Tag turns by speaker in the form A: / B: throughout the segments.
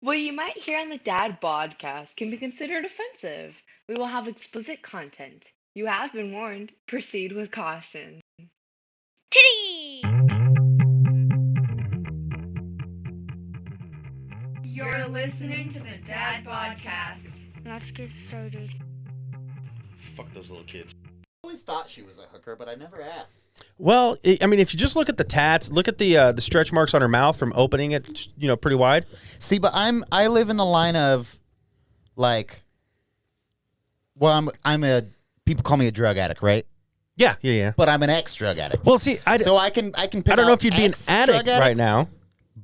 A: What you might hear on the Dad podcast can be considered offensive. We will have explicit content. You have been warned. Proceed with caution.
B: Titty!
C: You're listening to the Dad Podcast.
B: Let's get started.
D: Fuck those little kids.
E: I always thought she was a hooker, but I never asked.
D: Well, I mean, if you just look at the tats, look at the stretch marks on her mouth from opening it, pretty wide.
E: See, but I live in the line of, like, well, people call me a drug addict, right?
D: Yeah.
E: But I'm an ex-drug addict.
D: Well, see,
E: so I can pick
D: I don't know
E: out
D: if you'd be an addict right now.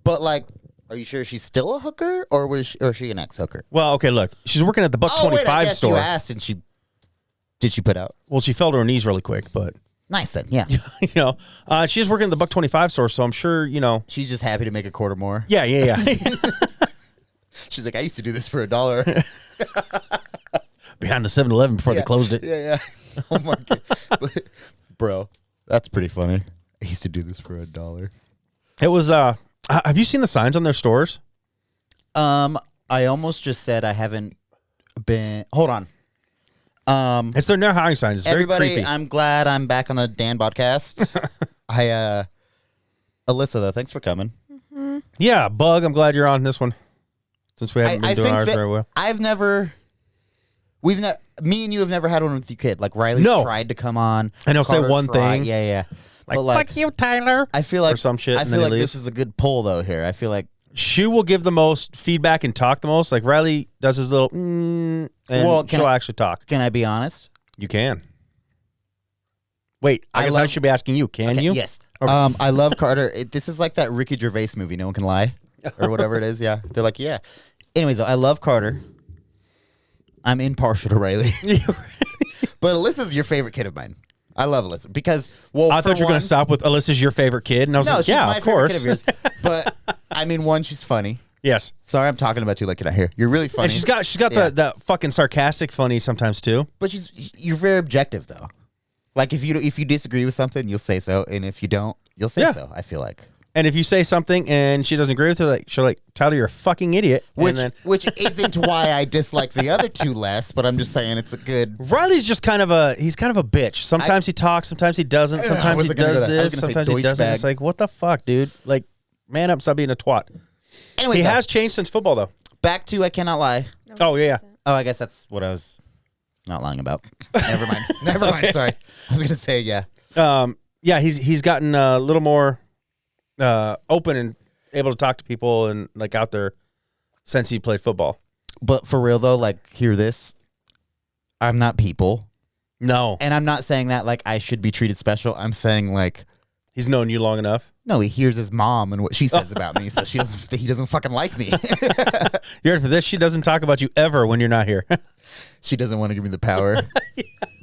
E: But like, are you sure she's still a hooker, or is she an ex-hooker?
D: Well, okay, look, she's working at the Buck 25
E: I guess
D: store.
E: You asked, and did she put out?
D: Well, she fell to her knees really quick, but
E: Nice then, yeah.
D: She's working at the Buck 25 store, so I'm sure
E: She's just happy to make a quarter more.
D: Yeah.
E: She's like, I used to do this for $1.
D: Behind the 7-Eleven before they closed it.
E: Yeah. Oh my god, bro, that's pretty funny. I used to do this for $1.
D: It was. Have you seen the signs on their stores?
E: I almost just said I haven't been. Hold on.
D: It's their no hiring signs. It's
E: Everybody,
D: very creepy.
E: I'm glad I'm back on the Dan podcast. Alyssa, though, thanks for coming.
B: Mm-hmm.
D: Yeah, Bug, I'm glad you're on this one. Since we haven't been doing ours very well.
E: Me and you have never had one with your kid. Like Riley tried to come on.
D: And he'll say
E: Carter
D: one
E: tried.
D: thing.
E: Yeah.
D: Like, fuck you, Tyler.
E: I feel like
D: or some shit.
E: I
D: and
E: feel
D: then
E: like
D: he
E: this
D: leaves.
E: is a good pull though. Here, I feel like
D: She will give the most feedback and talk the most. Like Riley does his little, and she'll actually talk.
E: Can I be honest?
D: You can. Wait, I guess I should be asking you. Can you?
E: Yes. I love Carter. This is like that Ricky Gervais movie, No One Can Lie, or whatever it is. Yeah, they're like, yeah. Anyways, though, I love Carter. I'm impartial to Riley, but Alyssa's your favorite kid of mine. I love Alyssa because, well,
D: I thought you were going to stop with Alyssa's your favorite kid, and I was like,
E: she's
D: yeah,
E: my
D: of
E: favorite
D: course.
E: kid of yours. But I mean, one, she's funny.
D: Yes.
E: Sorry, I'm talking about you like you're not here. You're really funny.
D: And she's got the fucking sarcastic funny sometimes too.
E: But you're very objective though. Like if you disagree with something, you'll say so, and if you don't, you'll say so. I feel like.
D: And if you say something and she doesn't agree with it, she'll Tyler, you're a fucking idiot.
E: Which isn't why I dislike the other two less, but I'm just saying it's a good.
D: Riley's just kind of a bitch. Sometimes he talks, sometimes he doesn't. Sometimes he does this, sometimes he doesn't. It's like, what the fuck, dude? Like, man up, stop being a twat.
E: Anyway,
D: he has changed since football though.
E: Back to I cannot lie.
D: Oh yeah.
E: Oh, I guess that's what I was not lying about. Never mind. Never mind. Sorry, I was gonna say yeah.
D: Yeah, he's gotten a little more open and able to talk to people and like out there since he played football.
E: But for real though, like hear this. I'm not people.
D: No.
E: And I'm not saying that like I should be treated special. I'm saying like
D: he's known you long enough.
E: No, he hears his mom and what she says about me, so he doesn't fucking like me.
D: You ready for this? She doesn't talk about you ever when you're not here.
E: She doesn't want to give me the power,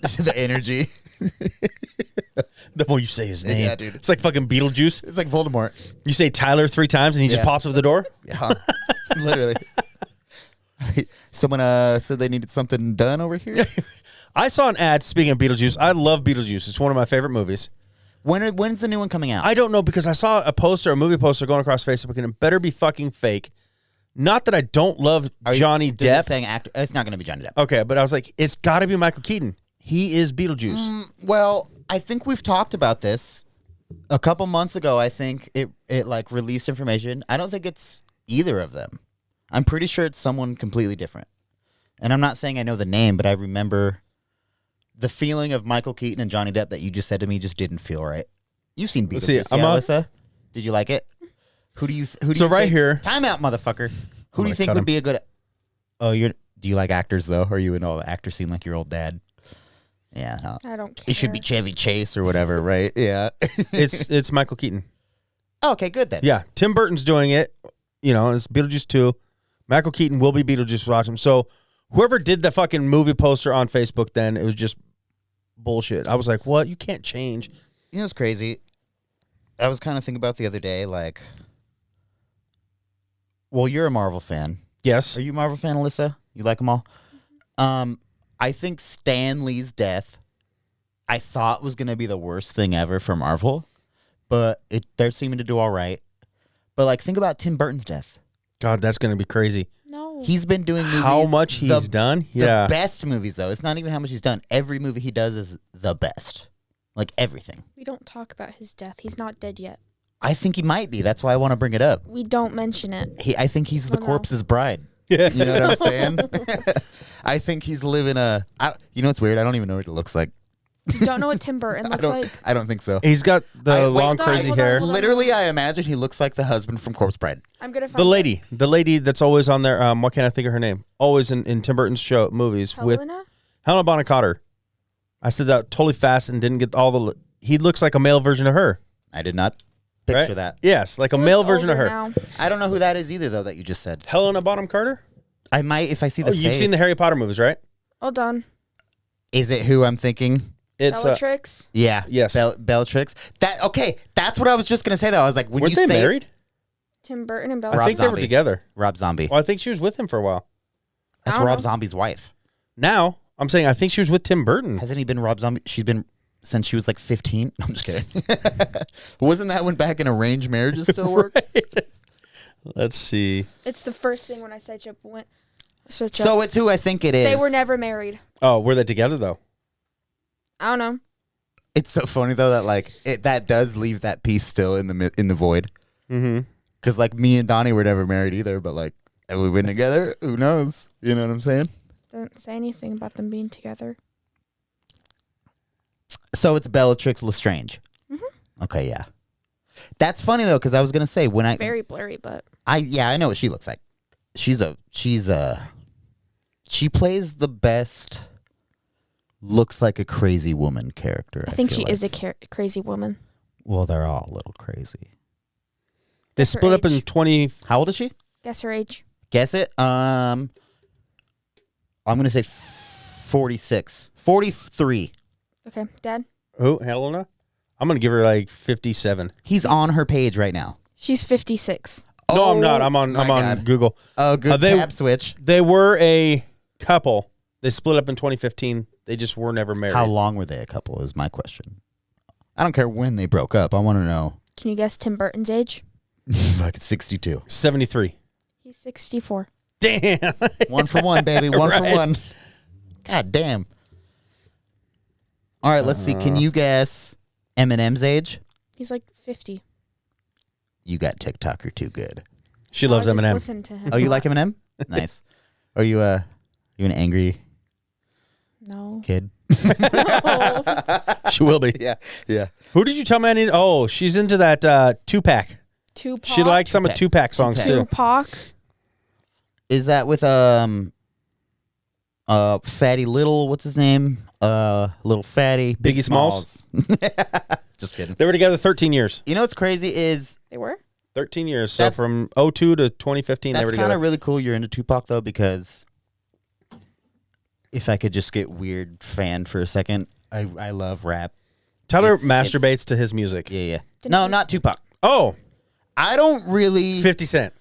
E: the energy.
D: The more you say his name,
E: yeah, dude.
D: It's like fucking Beetlejuice.
E: It's like Voldemort.
D: You say Tyler 3 times and he just pops up the door.
E: Yeah, literally. Someone said they needed something done over here.
D: I saw an ad. Speaking of Beetlejuice, I love Beetlejuice. It's one of my favorite movies.
E: When's the new one coming out?
D: I don't know because I saw a movie poster going across Facebook, and it better be fucking fake. Not that I don't love Johnny Depp.
E: It saying actor? It's not going to be Johnny Depp.
D: Okay, but I was like, it's got to be Michael Keaton. He is Beetlejuice.
E: Well, I think we've talked about this a couple months ago. I think it like released information. I don't think it's either of them. I'm pretty sure it's someone completely different. And I'm not saying I know the name, but I remember the feeling of Michael Keaton and Johnny Depp that you just said to me just didn't feel right. You've seen Beetlejuice, Alyssa? Did you like it? Who do you
D: right here.
E: Time out, motherfucker. Who do you think would be a good? Oh, do you like actors though? Are you in all the actor scene like your old dad? Yeah, no.
B: I don't care.
E: It should be Chevy Chase or whatever, right? Yeah.
D: It's Michael Keaton.
E: Oh, okay, good then.
D: Yeah, Tim Burton's doing it. It's Beetlejuice 2. Michael Keaton will be Beetlejuice. Watch him. So whoever did the fucking movie poster on Facebook, then it was just bullshit. I was like, what? You can't change.
E: You know what's crazy? I was kind of thinking about the other day, like, well, you're a Marvel fan.
D: Yes.
E: Are you a Marvel fan, Alyssa? You like them all? I think Stan Lee's death, I thought was going to be the worst thing ever for Marvel, but they're seeming to do all right. But, like, think about Tim Burton's death.
D: God, that's going to be crazy.
B: No.
E: He's been doing movies.
D: How much he's done? Yeah.
E: The best movies, though. It's not even how much he's done. Every movie he does is the best. Like, everything.
B: We don't talk about his death. He's not dead yet.
E: I think he might be. That's why I want to bring it up.
B: We don't mention it.
E: I think he's the
B: Oh, no.
E: corpse's bride.
D: Yeah.
E: You know what I'm saying? I think he's living you know what's weird? I don't even know what it looks like.
B: You don't know what Tim Burton looks like?
E: I don't think so.
D: He's got the
E: Wait,
D: long,
B: hold on,
D: crazy
B: hold on,
D: hair.
B: hold on.
E: Literally, I imagine he looks like the husband from Corpse Bride.
B: I'm going to find
D: The lady that's always on there. Why can't I think of her name? Always in Tim Burton's movies with
B: Helena?
D: Helena Bonham Carter. I said that totally fast and didn't get all the. He looks like a male version of her.
E: I did not picture
D: Right?
E: that.
D: Yes, like a
B: He
D: male
B: looks
D: version of
B: older
D: her.
B: now.
E: I don't know who that is either, though, that you just said.
D: Helena Bonham Carter.
E: I might if I see the face.
D: You've seen the Harry Potter movies, right?
B: All done.
E: Is it who I'm thinking?
D: It's
B: Bellatrix?
E: Yeah.
D: Yes.
E: Bellatrix. Okay, that's what I was just going to say, though. I was like, when
D: weren't
E: you
D: they
E: say
D: married?
B: Tim Burton and
D: I
B: Bellatrix?
E: Rob
D: think they were
E: Zombie.
D: together.
E: Rob Zombie.
D: Well, I think she was with him for a while.
E: That's
B: I don't
E: Rob
B: know.
E: Zombie's wife.
D: Now I'm saying I think she was with Tim Burton.
E: Hasn't he been Rob Zombie? She's been since she was like 15. I'm just kidding. Wasn't that when back in arranged marriages still work?
D: Let's see.
B: It's the first thing when I search up.
E: So it's who I think it is.
B: They were never married.
D: Oh, were they together though?
B: I don't know.
E: It's so funny though that that does leave that piece still in the void.
D: Mm-hmm.
E: Because like me and Donny were never married either, but like have we been together? Who knows? You know what I'm saying?
B: Doesn't say anything about them being together.
E: So it's Bellatrix Lestrange.
B: Mhm.
E: Okay, yeah. That's funny though, because I was gonna say when
B: It's very blurry, but
E: I know what she looks like. She plays the best. Looks like a crazy woman character.
B: I think
E: feel
B: she
E: like.
B: is a crazy woman.
E: Well, they're all a little crazy.
D: They
B: Guess her
D: split up in
B: age.
D: 20.
E: How old is she?
B: Guess her age.
E: Guess it. I'm gonna say 46, 43.
B: Okay, Dad.
D: Who? Helena? I'm gonna give her like 57.
E: He's on her page right now.
B: She's 56.
D: No, I'm not. I'm on
E: my God.
D: Google.
E: Oh, good
D: they-
E: tab switch.
D: They were a couple. They split up in 2015. They just were never married.
E: How long were they a couple? Is my question. I don't care when they broke up. I want to know.
B: Can you guess Tim Burton's age?
E: Like 62.
D: 73.
B: He's 64.
D: Damn.
E: One for one, baby. One for
D: Right.
E: one. God damn. All right, let's see. Can you guess Eminem's age?
B: He's like 50.
E: You got TikTok. You're too good.
D: She loves
B: I just
D: Eminem.
B: listen to him.
E: Oh, you like Eminem? Nice. Are you an angry
B: No.
E: kid?
D: She will be.
E: Yeah. Yeah.
D: Who did you tell me I need? Oh, she's into that Tupac.
B: Tupac.
D: She likes some of Tupac songs
E: Tupac.
D: too.
B: Tupac.
E: Is that with Fatty Little? What's his name? Little Fatty Big
D: Biggie Smalls?
E: Just kidding.
D: They were together 13 years.
E: You know what's crazy is
D: 13 years. So
E: That's-
D: from 02 to 2015, they
E: that's
D: were
E: kind
D: together.
E: of really cool. You're into Tupac though, because if I could just get weird fan for a second, I love rap.
D: Tyler
E: it's-
D: masturbates to his music.
E: Yeah.
B: Didn't
E: No,
B: you-
E: not Tupac.
D: Oh,
E: I don't really.
D: 50 Cent.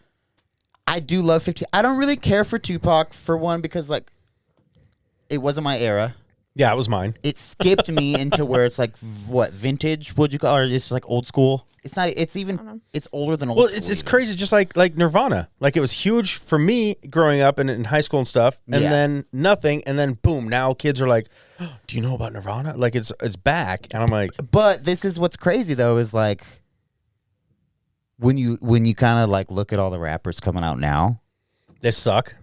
E: I do love 50. I don't really care for Tupac for one because like it wasn't my era.
D: Yeah, it was mine.
E: It skipped me into where it's like what vintage? Would you call? Or it's like old school. It's not. It's
B: I don't know.
E: even. It's older than old.
D: Well,
E: school
D: it's
E: even.
D: crazy, just like Nirvana. Like it was huge for me growing up in high school and stuff, and
E: Yeah.
D: then nothing, and then boom, now kids are like, oh, "Do you know about Nirvana?" Like it's back, and I'm like,
E: But this is what's crazy though is like when you kind of like look at all the rappers coming out now.
D: "They suck."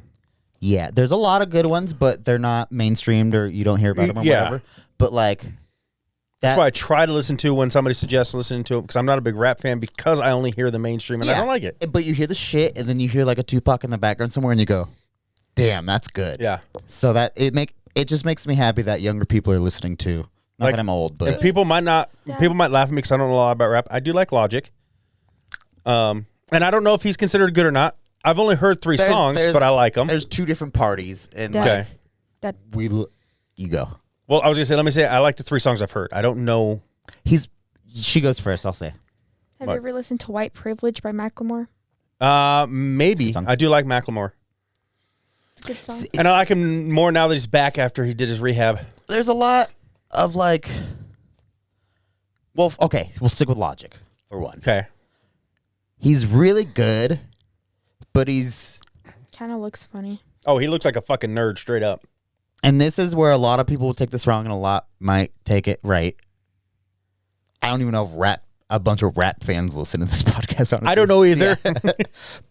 E: Yeah, there's a lot of good ones, but they're not mainstreamed or you don't hear about them or
D: Yeah.
E: whatever. But like
D: That's why I try to listen to when somebody suggests listening to it because I'm not a big rap fan because I only hear the mainstream and I
E: Yeah.
D: don't like it.
E: But you hear the shit and then you hear like a Tupac in the background somewhere and you go, "Damn, that's good."
D: Yeah,
E: So that it just makes me happy that younger people are listening to. Not
D: Like,
E: that I'm old,
D: and
E: but
D: people might laugh at me because I don't know a lot about rap. I do like Logic, and I don't know if he's considered good or not. I've only heard 3 songs, but I like them.
E: there's 2 different parties and
B: Dad.
E: like,
D: Okay.
E: you go.
D: Well, I was gonna say, let me say, I like the 3 songs I've heard. I don't know.
E: She goes first, I'll say.
B: Have
D: What?
B: you ever listened to White Privilege by Macklemore?
D: Maybe
E: Good song.
D: I do like Macklemore,
B: It's a good song.
D: and I like him more now that he's back after he did his rehab.
E: There's a lot of like okay, we'll stick with Logic for one.
D: Okay.
E: He's really good, but he's.
B: Kind of looks funny.
D: Oh, he looks like a fucking nerd straight up.
E: And this is where a lot of people will take this wrong and a lot might take it right. I don't even know if a bunch of rap fans listen to this podcast, honestly.
D: I don't know either.
E: Yeah.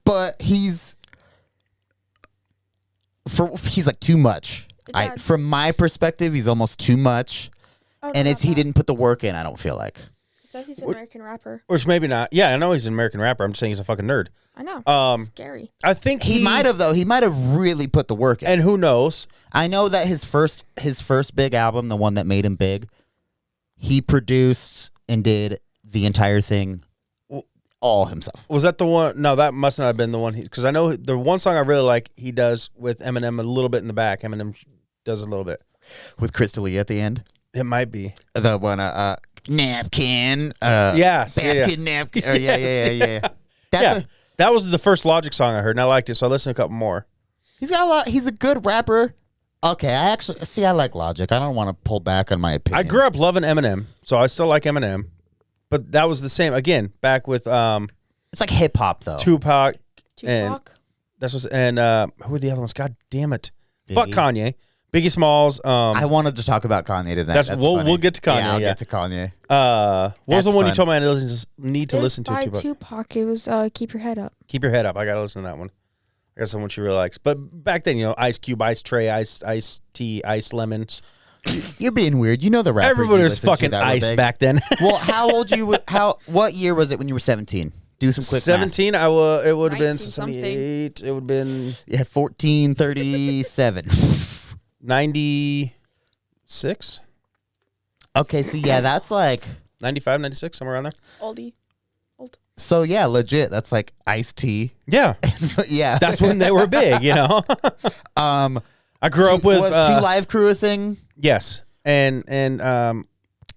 E: But he's like too much.
B: Yeah.
E: From my perspective, he's almost too much.
B: Oh,
E: And
B: no,
E: he didn't put the work in, I don't feel like.
B: It says he's an American rapper.
D: Which maybe not. Yeah, I know he's an American rapper. I'm just saying he's a fucking nerd.
B: I know. Scary.
D: I think
E: He might have, though. He might have really put the work in.
D: And who knows?
E: I know that his first big album, the one that made him big, he produced and did the entire thing all himself.
D: Was that the one? No, that must not have been the one. Because I know the one song I really like he does with Eminem a little bit in the back. Eminem does a little bit.
E: With Crystal Lee at the end?
D: It might be.
E: The one, napkin.
D: Yes.
E: Napkin, napkin. Oh, yeah. That's
D: That was the first Logic song I heard, and I liked it, so I listened to a couple more.
E: he's got a lot. He's a good rapper. Okay, I like Logic. I don't want to pull back on my opinion.
D: I grew up loving Eminem, so I still like Eminem. But that was the same again back with
E: It's like hip hop though.
D: Tupac. And
B: Tupac.
D: that's what's and who were the other ones? God damn it! Fuck
E: Biggie.
D: Kanye, Biggie Smalls.
E: I wanted to talk about Kanye tonight.
D: That's-
E: That's
D: we'll
E: funny.
D: get to Kanye,
E: Yeah, I'll
D: yeah.
E: get to Kanye.
D: What was
E: That's
D: the one you
E: fun.
D: told me I need to
B: It was
D: listen to?
B: by
D: Tupac?
B: Tupac. It was Keep Your Head Up.
D: Keep your head up. I gotta listen to that one. I got someone she really likes. But back then, Ice Cube, Ice Tray, Ice Tea, Ice Lemons.
E: You're being weird. You know the rappers.
D: Everybody
E: you
D: was
E: listened to
D: fucking
E: that were
D: ice
E: big.
D: back then.
E: Well, how old you? What year was it when you were 17? Do some quick math.
D: 17. It would have been
B: 19 something.
D: 78. It would have been
E: Yeah, 1437.
D: 96,
E: Okay, so yeah, that's like
D: 95, 96, somewhere around there.
B: Oldie.
E: so yeah, legit. That's like iced tea.
D: Yeah,
E: Yeah,
D: that's when they were big.
E: um.
D: I grew up with
E: was Two Live Crew a thing?
D: yes, and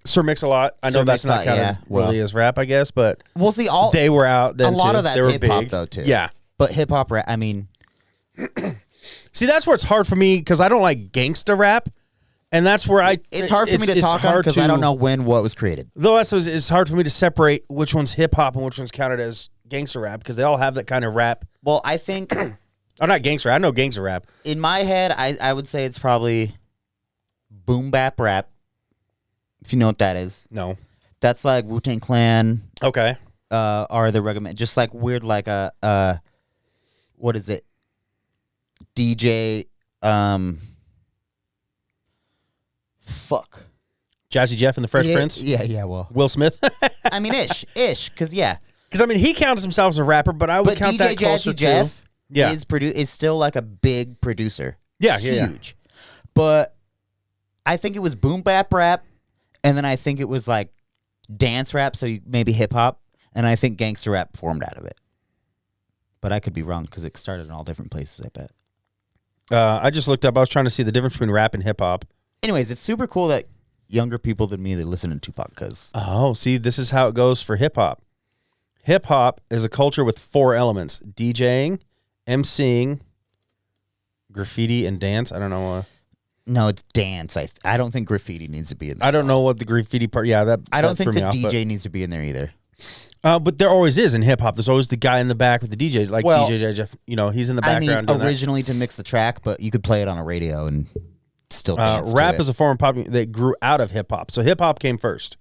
D: Sir Mix-a-Lot. I know
E: Sir
D: that's not
E: Mix-a-Lot,
D: kind of
E: yeah, well.
D: really as rap, I guess, but
E: Well, see, all
D: they were out then
E: a lot
D: too.
E: of that's
D: They were
E: hip hop
D: big.
E: though too.
D: Yeah.
E: but hip hop rap. I mean,
D: See, that's where it's hard for me because I don't like gangsta rap, and that's where
E: it's hard for me to
D: it's
E: talk on
D: hard
E: because I
D: to-
E: don't know when what was created.
D: Though it's hard for me to separate which one's hip hop and which one's counted as gangster rap because they all have that kind of rap.
E: Well, I think
D: Oh, not gangster. I know gangster rap.
E: in my head, I would say it's probably boom bap rap. If you know what that is,
D: No.
E: that's like Wu-Tang Clan.
D: Okay.
E: Are the recommend just like weird like a what is it? DJ fuck.
D: Jazzy Jeff and the Fresh
E: Yeah,
D: Prince.
E: Yeah, well.
D: Will Smith.
E: I mean ish, cuz yeah.
D: Because I mean, he counts himself as a rapper, but I would
E: But
D: count
E: DJ
D: that closer
E: Jazzy Jeff
D: to. Yeah.
E: is still like a big producer.
D: Yeah, yeah.
E: Huge. But I think it was boom bap rap, and then I think it was like dance rap, so maybe hip hop, and I think gangster rap formed out of it. But I could be wrong because it started in all different places, I bet.
D: I just looked up. I was trying to see the difference between rap and hip hop.
E: Anyways, it's super cool that younger people than me, they listen to Tupac because
D: Oh, see, this is how it goes for hip hop. Hip hop is a culture with 4 elements: DJing, MCing, graffiti, and dance. I don't know.
E: no, it's dance. I don't think graffiti needs to be in there.
D: I don't know what the graffiti part. Yeah, that
E: I don't
D: that
E: think
D: threw
E: the
D: me off,
E: DJ needs to be in there either.
D: but there always is in hip hop. There's always the guy in the back with the DJ, like
E: Well,
D: DJ Jeff. He's in the
E: I
D: background.
E: mean,
D: doing
E: originally to mix the track, but you could play it on a radio and still
D: that.
E: dance.
D: Rap
E: to it.
D: is a form of pop that grew out of hip hop. So hip hop came first,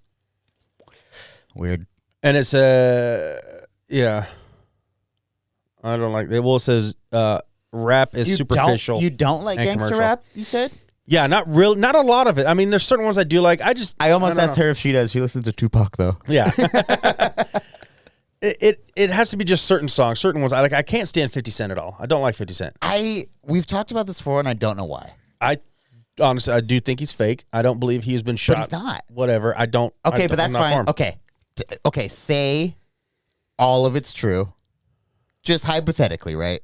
E: Weird.
D: and it's yeah. I don't like it. Well, it says rap is superficial.
E: You don't like
D: and
E: gangster
D: commercial.
E: rap? You said.
D: Yeah, not a lot of it. I mean, there's certain ones I do like.
E: I almost
D: don't
E: asked
D: know.
E: her if she does. She listens to Tupac though.
D: Yeah. It has to be just certain songs, certain ones. I can't stand 50 Cent at all. I don't like 50 Cent.
E: We've talked about this before, and I don't know why.
D: I honestly I do think he's fake. I don't believe he's been shot.
E: he's not.
D: Whatever. I don't.
E: Okay,
D: I
E: but
D: don't-
E: that's
D: I'm not for
E: fine.
D: him.
E: Okay, okay. Say all of it's true, just hypothetically, right?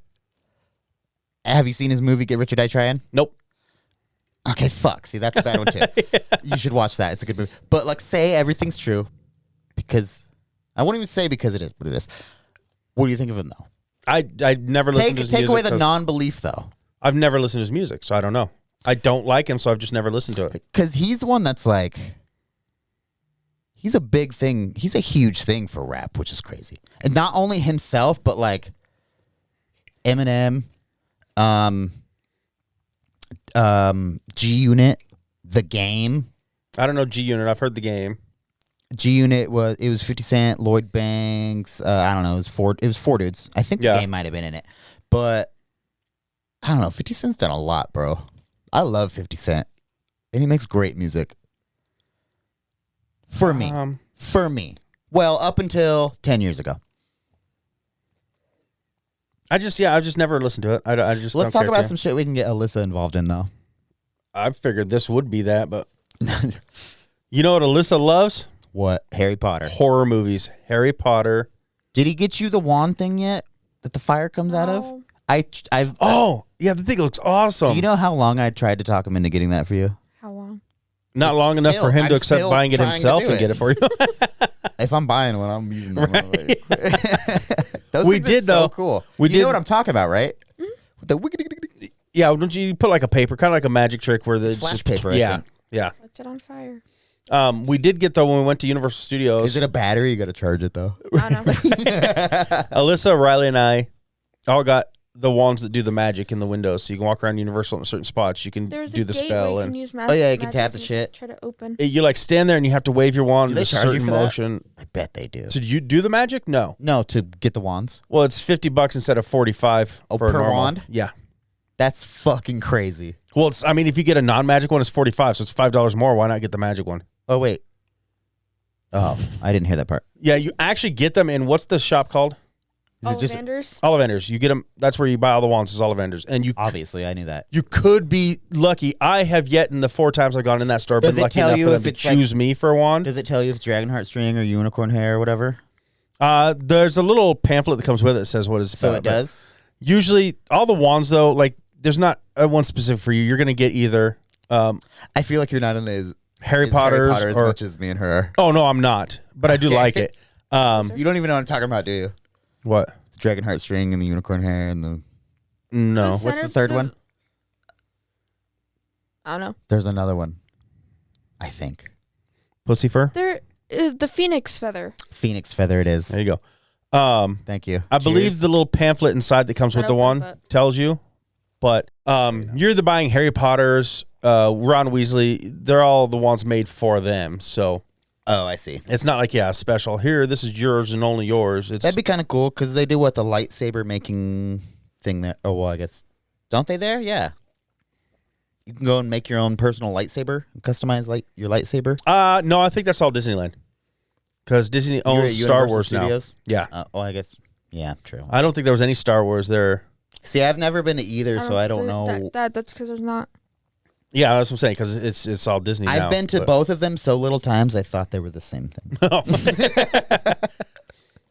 E: Have you seen his movie Get Rich or Die Trying?
D: Nope.
E: Okay, fuck. See, that's a bad one too. You should watch that. It's a good movie. But like, say everything's true, because I won't even say because it is, but it is. What do you think of him though?
D: I never listened to his
E: Take
D: music.
E: away the
D: 'cause
E: non-belief though,
D: I've never listened to his music, so I don't know. I don't like him, so I've just never listened to it.
E: because he's one that's like, he's a big thing. He's a huge thing for rap, which is crazy. And not only himself, but like Eminem, G Unit, The Game.
D: I don't know G Unit. I've heard The Game.
E: G Unit was 50 Cent, Lloyd Banks. I don't know. It was four dudes. I think The Game might have been in it, but I don't know. 50 Cent's done a lot, bro. I love 50 Cent, and he makes great music. For me. Well, up until 10 years ago.
D: I've just never listened to it. I just
E: Let's
D: don't
E: talk
D: care
E: about
D: to.
E: some shit we can get Alyssa involved in, though.
D: I figured this would be that, but you know what Alyssa loves?
E: What? Harry Potter.
D: Horror movies. Harry Potter.
E: Did he get you the wand thing yet? That the fire comes out of?
B: No.
E: I've.
D: Oh, yeah, the thing looks awesome.
E: Do you know how long I tried to talk him into getting that for you?
B: How long?
D: Not
E: It's
D: long enough for
E: still-
D: him to
E: I'm
D: accept
E: still
D: buying it
E: trying to
D: himself
E: do
D: and get it for you.
E: If I'm buying one, I'm using them.
D: Right.
E: Those
D: We
E: things
D: did,
E: are so
D: though.
E: cool.
D: We
E: You
D: did-
E: know what I'm talking about, right? With the wiggity.
D: Yeah, don't you put like a paper, kind of like a magic trick where
E: It's flash paper, I
D: Yeah,
E: think.
D: yeah.
B: Light it on fire.
D: We did get though when we went to Universal Studios.
E: Is it a battery? You got to charge it though.
B: I don't know.
D: Alyssa, Riley, and I all got the wands that do the magic in the windows, so you can walk around Universal in certain spots. You can
B: There's
D: do
B: a
D: the
B: gate
D: spell,
B: where you
D: and
B: can use
E: Oh, yeah, you can
B: magic
E: tap the
B: and
E: shit.
B: Try to open.
D: you like stand there and you have to wave your wand
E: Do
D: in
E: they
D: a
E: charge you
D: certain
E: for that?
D: motion.
E: I bet they do.
D: So do you do the magic? No.
E: No, to get the wands.
D: Well, it's $50 instead of $45.
E: Oh,
D: for a
E: per
D: normal.
E: wand?
D: Yeah.
E: That's fucking crazy.
D: Well, I mean, if you get a non-magic one, it's $45, so it's $5 more. Why not get the magic one?
E: Oh wait. Oh, I didn't hear that part.
D: Yeah, you actually get them in what's the shop called?
E: Is it just
B: Ollivanders?
D: Ollivanders. You get them. That's where you buy all the wands. Is Ollivanders, and you
E: obviously I knew that.
D: you could be lucky. I have yet in the 4 times I've gone in that store
E: Does
D: been
E: it
D: lucky
E: tell
D: enough
E: you
D: for them
E: if
D: to
E: it's like-
D: choose me for a wand.
E: Does it tell you if it's dragonheart string or unicorn hair or whatever?
D: There's a little pamphlet that comes with it that says what it's
E: So
D: about,
E: it
D: but
E: does.
D: Usually, all the wands though, like there's not one specific for you. You're gonna get either
E: I feel like you're not in as
D: Harry Potter's
E: Harry Potter as
D: or
E: much as me and her.
D: oh no, I'm not, but I do
E: Okay.
D: like it.
E: You don't even know what I'm talking about, do you?
D: What?
E: The dragonheart string and the unicorn hair and the.
D: No.
B: The
E: What's the
B: center-
E: third one?
B: I don't know.
E: There's another one. I think
D: Pussy fur.
B: They're the phoenix feather.
E: phoenix feather. It is.
D: There you go.
E: Thank you.
D: I believe
E: Cheers.
D: the little pamphlet inside that comes with
B: I
D: the
B: don't know,
D: one
B: but-
D: tells you. But you're the buying Harry Potter's, Ron Weasley. They're all the ones made for them. So
E: Oh, I see.
D: it's not like special here. This is yours and only yours. It's
E: That'd be kind of cool because they do what the lightsaber making thing there. Oh well, I guess don't they there? Yeah. You can go and make your own personal lightsaber, and customize your lightsaber.
D: no, I think that's all Disneyland because Disney
E: You're
D: owns
E: at
D: Star
E: Universal
D: Wars
E: Studios?
D: now. Yeah,
E: Oh, I guess. Yeah, true.
D: I don't think there was any Star Wars there.
E: See, I've never been to either, so I don't know.
B: That's because there's not.
D: Yeah, that's what I'm saying because it's all Disney.
E: I've
D: now,
E: been to
D: but-
E: both of them so little times I thought they were the same thing.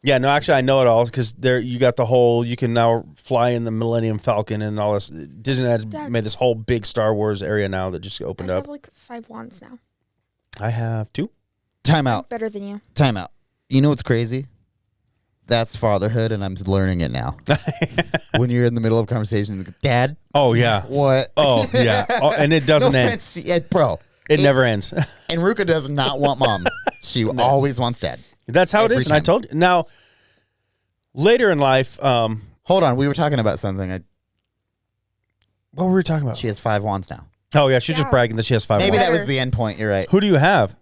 D: Yeah, no, actually, I know it all because there you got the whole. You can now fly in the Millennium Falcon and all this. Disney has
B: Dad.
D: made this whole big Star Wars area now that just opened
B: I
D: up.
B: have like 5 wands now.
D: I have 2.
E: Time out.
B: Better than you.
E: Time out. You know what's crazy? That's fatherhood, and I'm just learning it now. When you're in the middle of a conversation, Dad,
D: Oh yeah.
E: what?
D: Oh yeah. Oh, and it doesn't
E: no
D: end.
E: offense, yeah, bro.
D: It never ends.
E: And Ruka does not want mom. She always wants dad.
D: That's how it
E: Every
D: is. And I
E: time.
D: told you. Now, later in life,
E: Hold on, we were talking about something.
D: what were we talking about?
E: She has 5 wands now.
D: Oh yeah, she's just
B: Yeah.
D: bragging that she has 5.
E: Maybe
D: wands.
E: that was the end point. You're right.
D: Who do you have?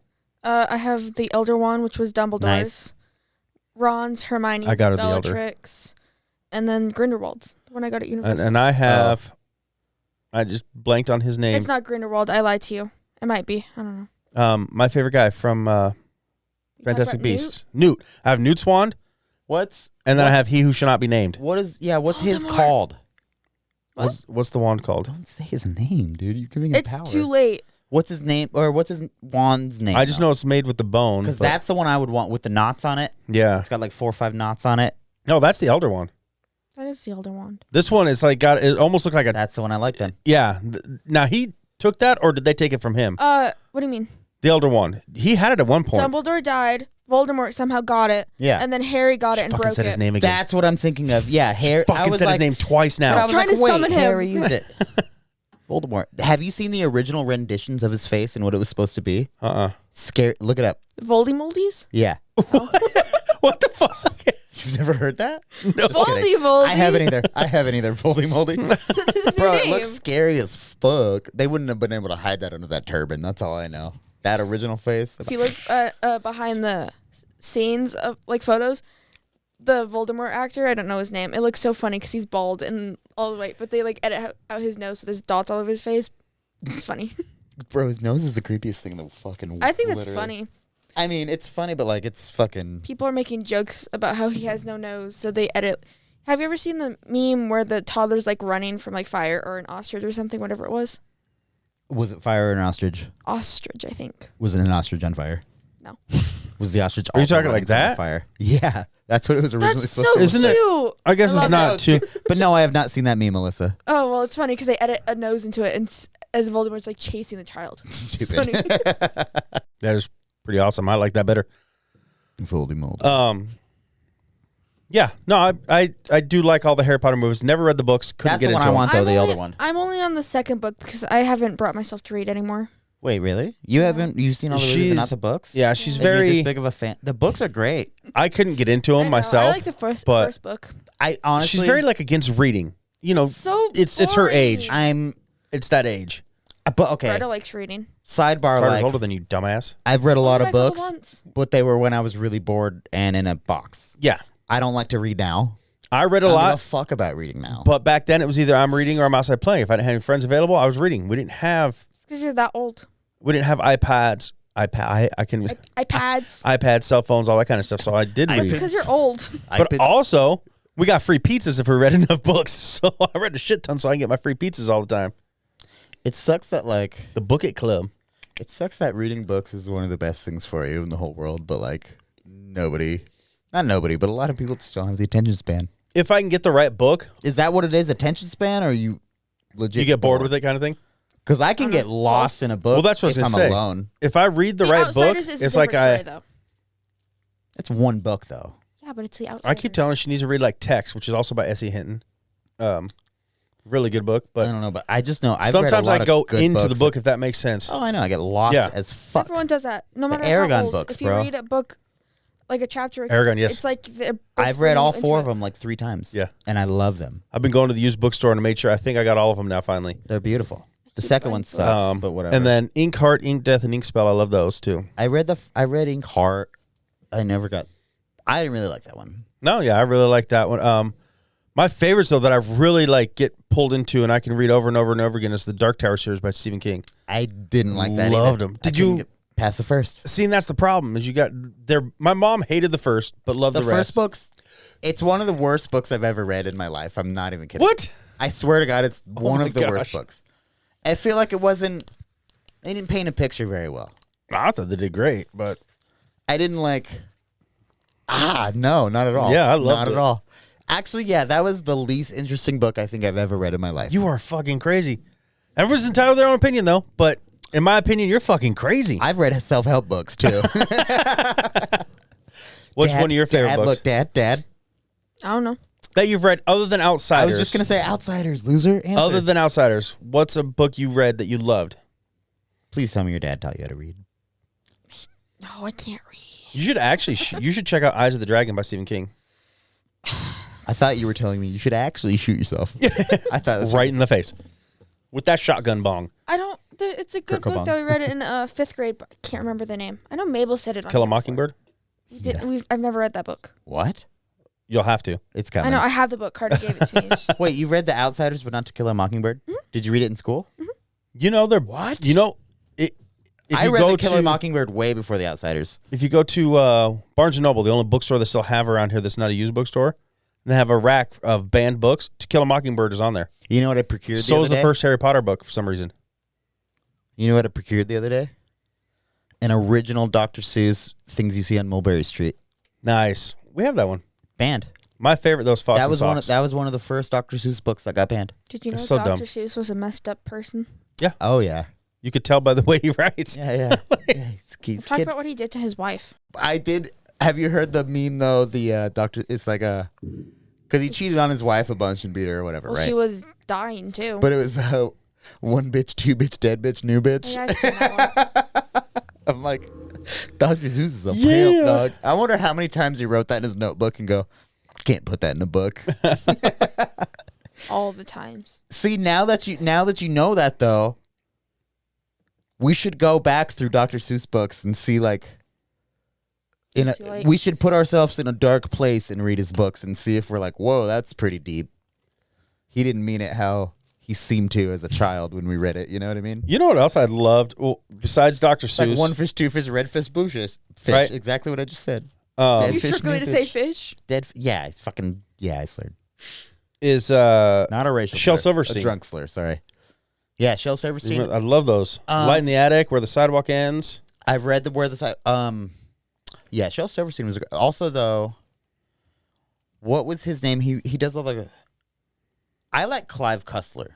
B: I have the Elder Wand, which was Dumbledore's.
E: Nice.
B: Ron's, Hermione's,
D: I got her the Elder.
B: Bellatrix, and then Grindelwald's when I got it at Universal.
D: And I have. I just blanked on his name.
B: It's not Grindelwald. I lied to you. It might be. I don't know.
D: My favorite guy from
B: You talking
D: Fantastic
B: about Newt?
D: Beasts. Newt. I have Newt's wand,
E: What's
D: and then I have He Who Shall Not Be Named.
E: what's his
B: Voldemort.
E: called?
B: What?
D: What's the wand called?
E: Don't say his name, dude. You're giving him
B: It's
E: power.
B: too late.
E: What's his name or what's his wand's name?
D: I just know it's made with the bone.
E: because
D: but-
E: that's the one I would want with the knots on it.
D: yeah.
E: It's got like 4 or 5 knots on it.
D: No, that's the Elder one.
B: That is the Elder Wand.
D: This one, it's like got it almost looked like a
E: That's the one I like then.
D: yeah. Now he took that, or did they take it from him?
B: What do you mean?
D: The Elder one. He had it at one point.
B: Dumbledore died. Voldemort somehow got it.
E: Yeah.
B: And then Harry got it and
D: Fucking
B: broke
D: said
B: it.
D: his name again.
E: That's what I'm thinking of. Yeah, Harry. I
D: Fucking
E: was
D: said
E: like,
D: his name twice
E: but I
D: now.
E: was
B: Trying
E: like,
B: to
E: wait,
B: summon him.
E: Harry used it. Voldemort. Have you seen the original renditions of his face and what it was supposed to be?
D: Uh-uh.
E: Scare. Look it up.
B: Voldy Moldies?
E: Yeah.
D: What the fuck?
E: You've never heard that?
D: No.
E: Just kidding.
B: Voldy Moldy.
E: I haven't either. Voldy Moldy.
B: That's his new
E: Bro, it
B: name.
E: looks scary as fuck. They wouldn't have been able to hide that under that turban. That's all I know. That original face.
B: If you look behind the scenes of like photos, the Voldemort actor, I don't know his name. It looks so funny because he's bald and all the way, but they like edit out his nose so there's dots all over his face. It's funny.
E: Bro, his nose is the creepiest thing in the fucking
B: I think that's
E: literally.
B: funny.
E: I mean, it's funny, but like it's fucking.
B: People are making jokes about how he has no nose, so they edit. Have you ever seen the meme where the toddler's like running from like fire or an ostrich or something, whatever it was?
E: Was it fire or an ostrich?
B: Ostrich, I think.
E: Was it an ostrich on fire?
B: No.
E: Was the ostrich?
D: Are you
E: also
D: talking
E: running
D: like
E: from the
D: that?
E: Fire. Yeah, that's what it was originally
B: That's
E: supposed
B: so
E: to.
D: Isn't
B: cute.
D: it- I guess
B: I
D: it's
B: love
D: not too.
E: But no, I have not seen that meme, Alyssa.
B: Oh well, it's funny because they edit a nose into it, and as Voldemort's like chasing the child.
E: Stupid.
B: Funny.
D: That is pretty awesome. I like that better.
E: Foldy mold.
D: Yeah, no, I do like all the Harry Potter movies. Never read the books. Couldn't
E: That's
D: get
E: the one
D: into
E: I
D: them.
E: want, though. The other one.
B: I'm only on the second book because I haven't brought myself to read anymore.
E: Wait, really? You haven't? You've seen all the movies and not
D: She's-
E: the books?
D: Yeah, she's
E: Like, you're
D: very.
E: this big of a fan. The books are great.
D: I couldn't get into
B: I
D: them
B: know,
D: myself.
B: I like the first
D: but
B: book.
E: I honestly.
D: she's very like against reading. You know,
B: So
D: it's her
B: boring.
D: age.
E: I'm.
D: It's that age.
E: But okay.
B: Greta likes reading.
E: Sidebar.
D: Carter's
E: Like
D: older than you, dumbass.
E: I've read a lot
B: Oh,
E: of
B: Michael
E: books,
B: once.
E: but they were when I was really bored and in a box.
D: Yeah,
E: I don't like to read now.
D: I read a
E: I don't give a
D: lot,
E: fuck about reading now.
D: but back then it was either I'm reading or I'm outside playing. If I didn't have any friends available, I was reading. We didn't have
B: Because you're that old.
D: iPads. I can
B: iPads.
D: iPads, cell phones, all that kind of stuff. So I did
E: I
D: read.
B: Because you're old.
D: But also, we got free pizzas if we read enough books. So I read a shit ton so I can get my free pizzas all the time.
E: it sucks that like
D: The Book It Club.
E: it sucks that reading books is one of the best things for you in the whole world. But like not nobody, but a lot of people just don't have the attention span.
D: If I can get the right book,
E: Is that what it is? Attention span, or are you legit?
D: you get bored with it kind of thing.
E: Because I can get lost in a book.
D: Well, that's what I was
E: if
D: gonna
E: I'm
D: say.
E: alone.
D: If I read the right book,
B: Outsiders is a
D: it's like
B: different
D: I
B: story, though.
E: It's one book though.
B: Yeah, but it's the Outsiders.
D: I keep telling her she needs to read like Text, which is also by S.E. Hinton. Really good book,
E: I
D: but
E: don't know, but I just know I've read a
D: sometimes
E: lot
D: I
E: of
D: go
E: good
D: into the
E: books.
D: book if that makes sense.
E: Oh, I know. I get lost
D: Yeah.
E: as fuck.
B: Everyone does that. No matter
E: Aragon
B: how old.
E: books,
B: if you
E: bro.
B: read a book, like a chapter,
D: Aragon, yes.
B: it's like the
E: I've read all four of them like 3 times.
D: Yeah.
E: And I love them.
D: I've been going to the used bookstore and I made sure I think I got all of them now finally.
E: They're beautiful. The
B: keep
E: second
B: going
E: one
B: for it.
E: sucks, but whatever.
D: And then Ink Heart, Ink Death, and Ink Spell. I love those too.
E: I read Ink Heart. I didn't really like that one.
D: No, yeah, I really like that one. My favorites though that I really like get pulled into and I can read over and over and over again is the Dark Tower series by Stephen King.
E: I didn't like that
D: Loved
E: either.
D: them.
E: I
D: Did
E: couldn't
D: you-
E: get past the first?
D: See, and that's the problem is you got there. My mom hated the first, but loved
E: The
D: the rest.
E: first book's it's one of the worst books I've ever read in my life. I'm not even kidding.
D: What?
E: I swear to God, it's one
D: my
E: of the worst
D: gosh.
E: books. I feel like they didn't paint a picture very well.
D: I thought they did great, but
E: I didn't like. No, not at all.
D: Yeah, I loved
E: not
D: it.
E: at all. Actually, yeah, that was the least interesting book I think I've ever read in my life.
D: you are fucking crazy. Everyone's entitled to their own opinion though, but in my opinion, you're fucking crazy.
E: I've read self-help books too.
D: What's one of your favorite
E: Dad,
D: books
E: Look, Dad.
B: I don't know.
D: that you've read other than Outsiders?
E: I was just gonna say Outsiders, loser. Answer.
D: Other than Outsiders, what's a book you read that you loved?
E: Please tell me your dad taught you how to read.
B: No, I can't read.
D: You should actually you should check out Eyes of the Dragon by Stephen King.
E: I thought you were telling me you should actually shoot yourself. I thought that's
D: Right in the face with that shotgun bong.
B: I don't. It's a good
E: Kurt
B: book
E: Cobain.
B: that we read it in 5th grade, but I can't remember the name. I know Mabel said it on
D: Kill a
B: here before.
D: Mockingbird.
B: I've never read that book.
E: What?
D: You'll have to.
E: It's
B: I
E: coming.
B: know. I have the book. Carter gave it to me. It's just-
E: Wait, you read The Outsiders, but not To Kill a Mockingbird? Did you read it in school?
D: You know they're
E: What?
D: You know it. If
E: I
D: you
E: read
D: go
E: To Kill a
D: to
E: Mockingbird way before The Outsiders.
D: if you go to Barnes and Noble, the only bookstore they still have around here that's not a used bookstore, and they have a rack of banned books. To Kill a Mockingbird is on there.
E: You know what I procured
D: So
E: the
D: is
E: other
D: the
E: day?
D: first Harry Potter book for some reason.
E: You know what I procured the other day? An original Dr. Seuss Things You See on Mulberry Street.
D: Nice. We have that one.
E: Banned.
D: My favorite, those Fox
E: That
D: and
E: was
D: Socks.
E: that was one of the first Dr. Seuss books that got banned.
B: Did you know
D: It's so
B: Dr.
D: dumb.
B: Seuss was a messed up person?
E: Oh yeah.
D: You could tell by the way he writes.
E: Yeah. He's
B: Talk
E: kid.
B: about what he did to his wife.
E: I did. Have you heard the meme though? The doctor. It's like because he cheated on his wife a bunch and beat her or whatever,
B: Well,
E: right?
B: she was dying too.
E: But it was the one bitch, two bitch, dead bitch, new bitch.
B: Yeah, I've seen that one.
E: I'm like, Dr. Seuss is a
D: Yeah.
E: pimp, dog. I wonder how many times he wrote that in his notebook and go, can't put that in a book.
B: All the times.
E: See, now that you know that though, we should go back through Dr. Seuss books and see we should put ourselves in a dark place and read his books and see if we're like, whoa, that's pretty deep. He didn't mean it how he seemed to as a child when we read it. You know what I mean?
D: You know what else I loved? Well, besides Dr. Seuss,
E: Like one fish, two fish, red fish, blue fish.
D: Right.
E: Exactly what I just said.
B: You struggling to say fish?
E: Dead. Yeah, it's fucking. Yeah, I slurred.
D: is
E: Not a racial
D: Shel
E: slur.
D: Silverstein.
E: A drunk slur. Sorry. Yeah, Shel Silverstein.
D: I love those. Light in the Attic, Where the Sidewalk Ends.
E: I've read where the side. Yeah, Shel Silverstein was also though. What was his name? He does all the. I like Clive Cussler.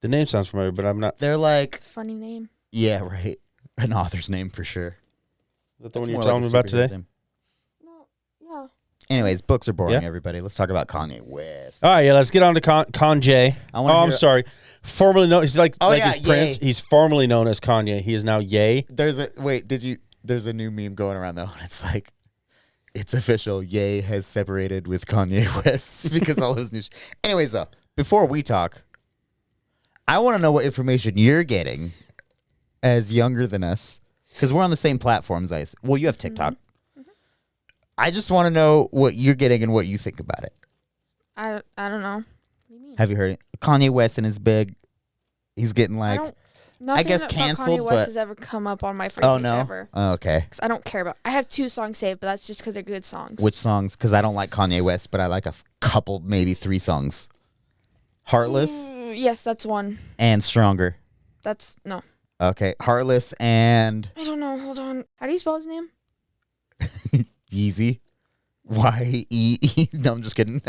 D: The name sounds familiar, but I'm not. Is
E: They're like,
B: Funny name.
E: yeah, right. An author's name for sure.
D: that the one
E: That's
D: you're
E: more
D: telling
E: like
D: me
E: a
D: about
E: superhero's
D: today?
E: name.
B: No. Yeah.
E: Anyways, books are boring,
D: Yeah.
E: everybody. Let's talk about Kanye West.
D: All right, yeah, let's get on to Kanye.
E: I wanna
D: I'm
E: hear-
D: sorry. Formerly known, he's like
E: yeah,
D: his Prince.
E: Ye.
D: He's formerly known as Kanye. He is now Ye.
E: There's a new meme going around though, and it's like, it's official. Ye has separated with Kanye West because all his new. Anyways, though, before we talk, I want to know what information you're getting as younger than us, because we're on the same platforms. Well, you have TikTok.
B: Mm-hmm.
E: I just want to know what you're getting and what you think about it.
B: I don't know. What do you mean?
E: Have you heard it? Kanye West and his big. He's getting like.
B: Nothing
E: guess
B: about
E: canceled,
B: Kanye West
E: but-
B: has ever come up on my free
E: Oh
B: page
E: no.
B: ever.
E: Oh, okay.
B: 'Cause I don't care about. I have 2 songs saved, but that's just because they're good songs.
E: Which songs? Because I don't like Kanye West, but I like a couple, maybe 3 songs. Heartless
B: Yes, that's one.
E: and Stronger.
B: That's no.
E: Okay, Heartless and
B: I don't know. Hold on. How do you spell his name?
E: Yeezy. Y-E-E. No, I'm just kidding.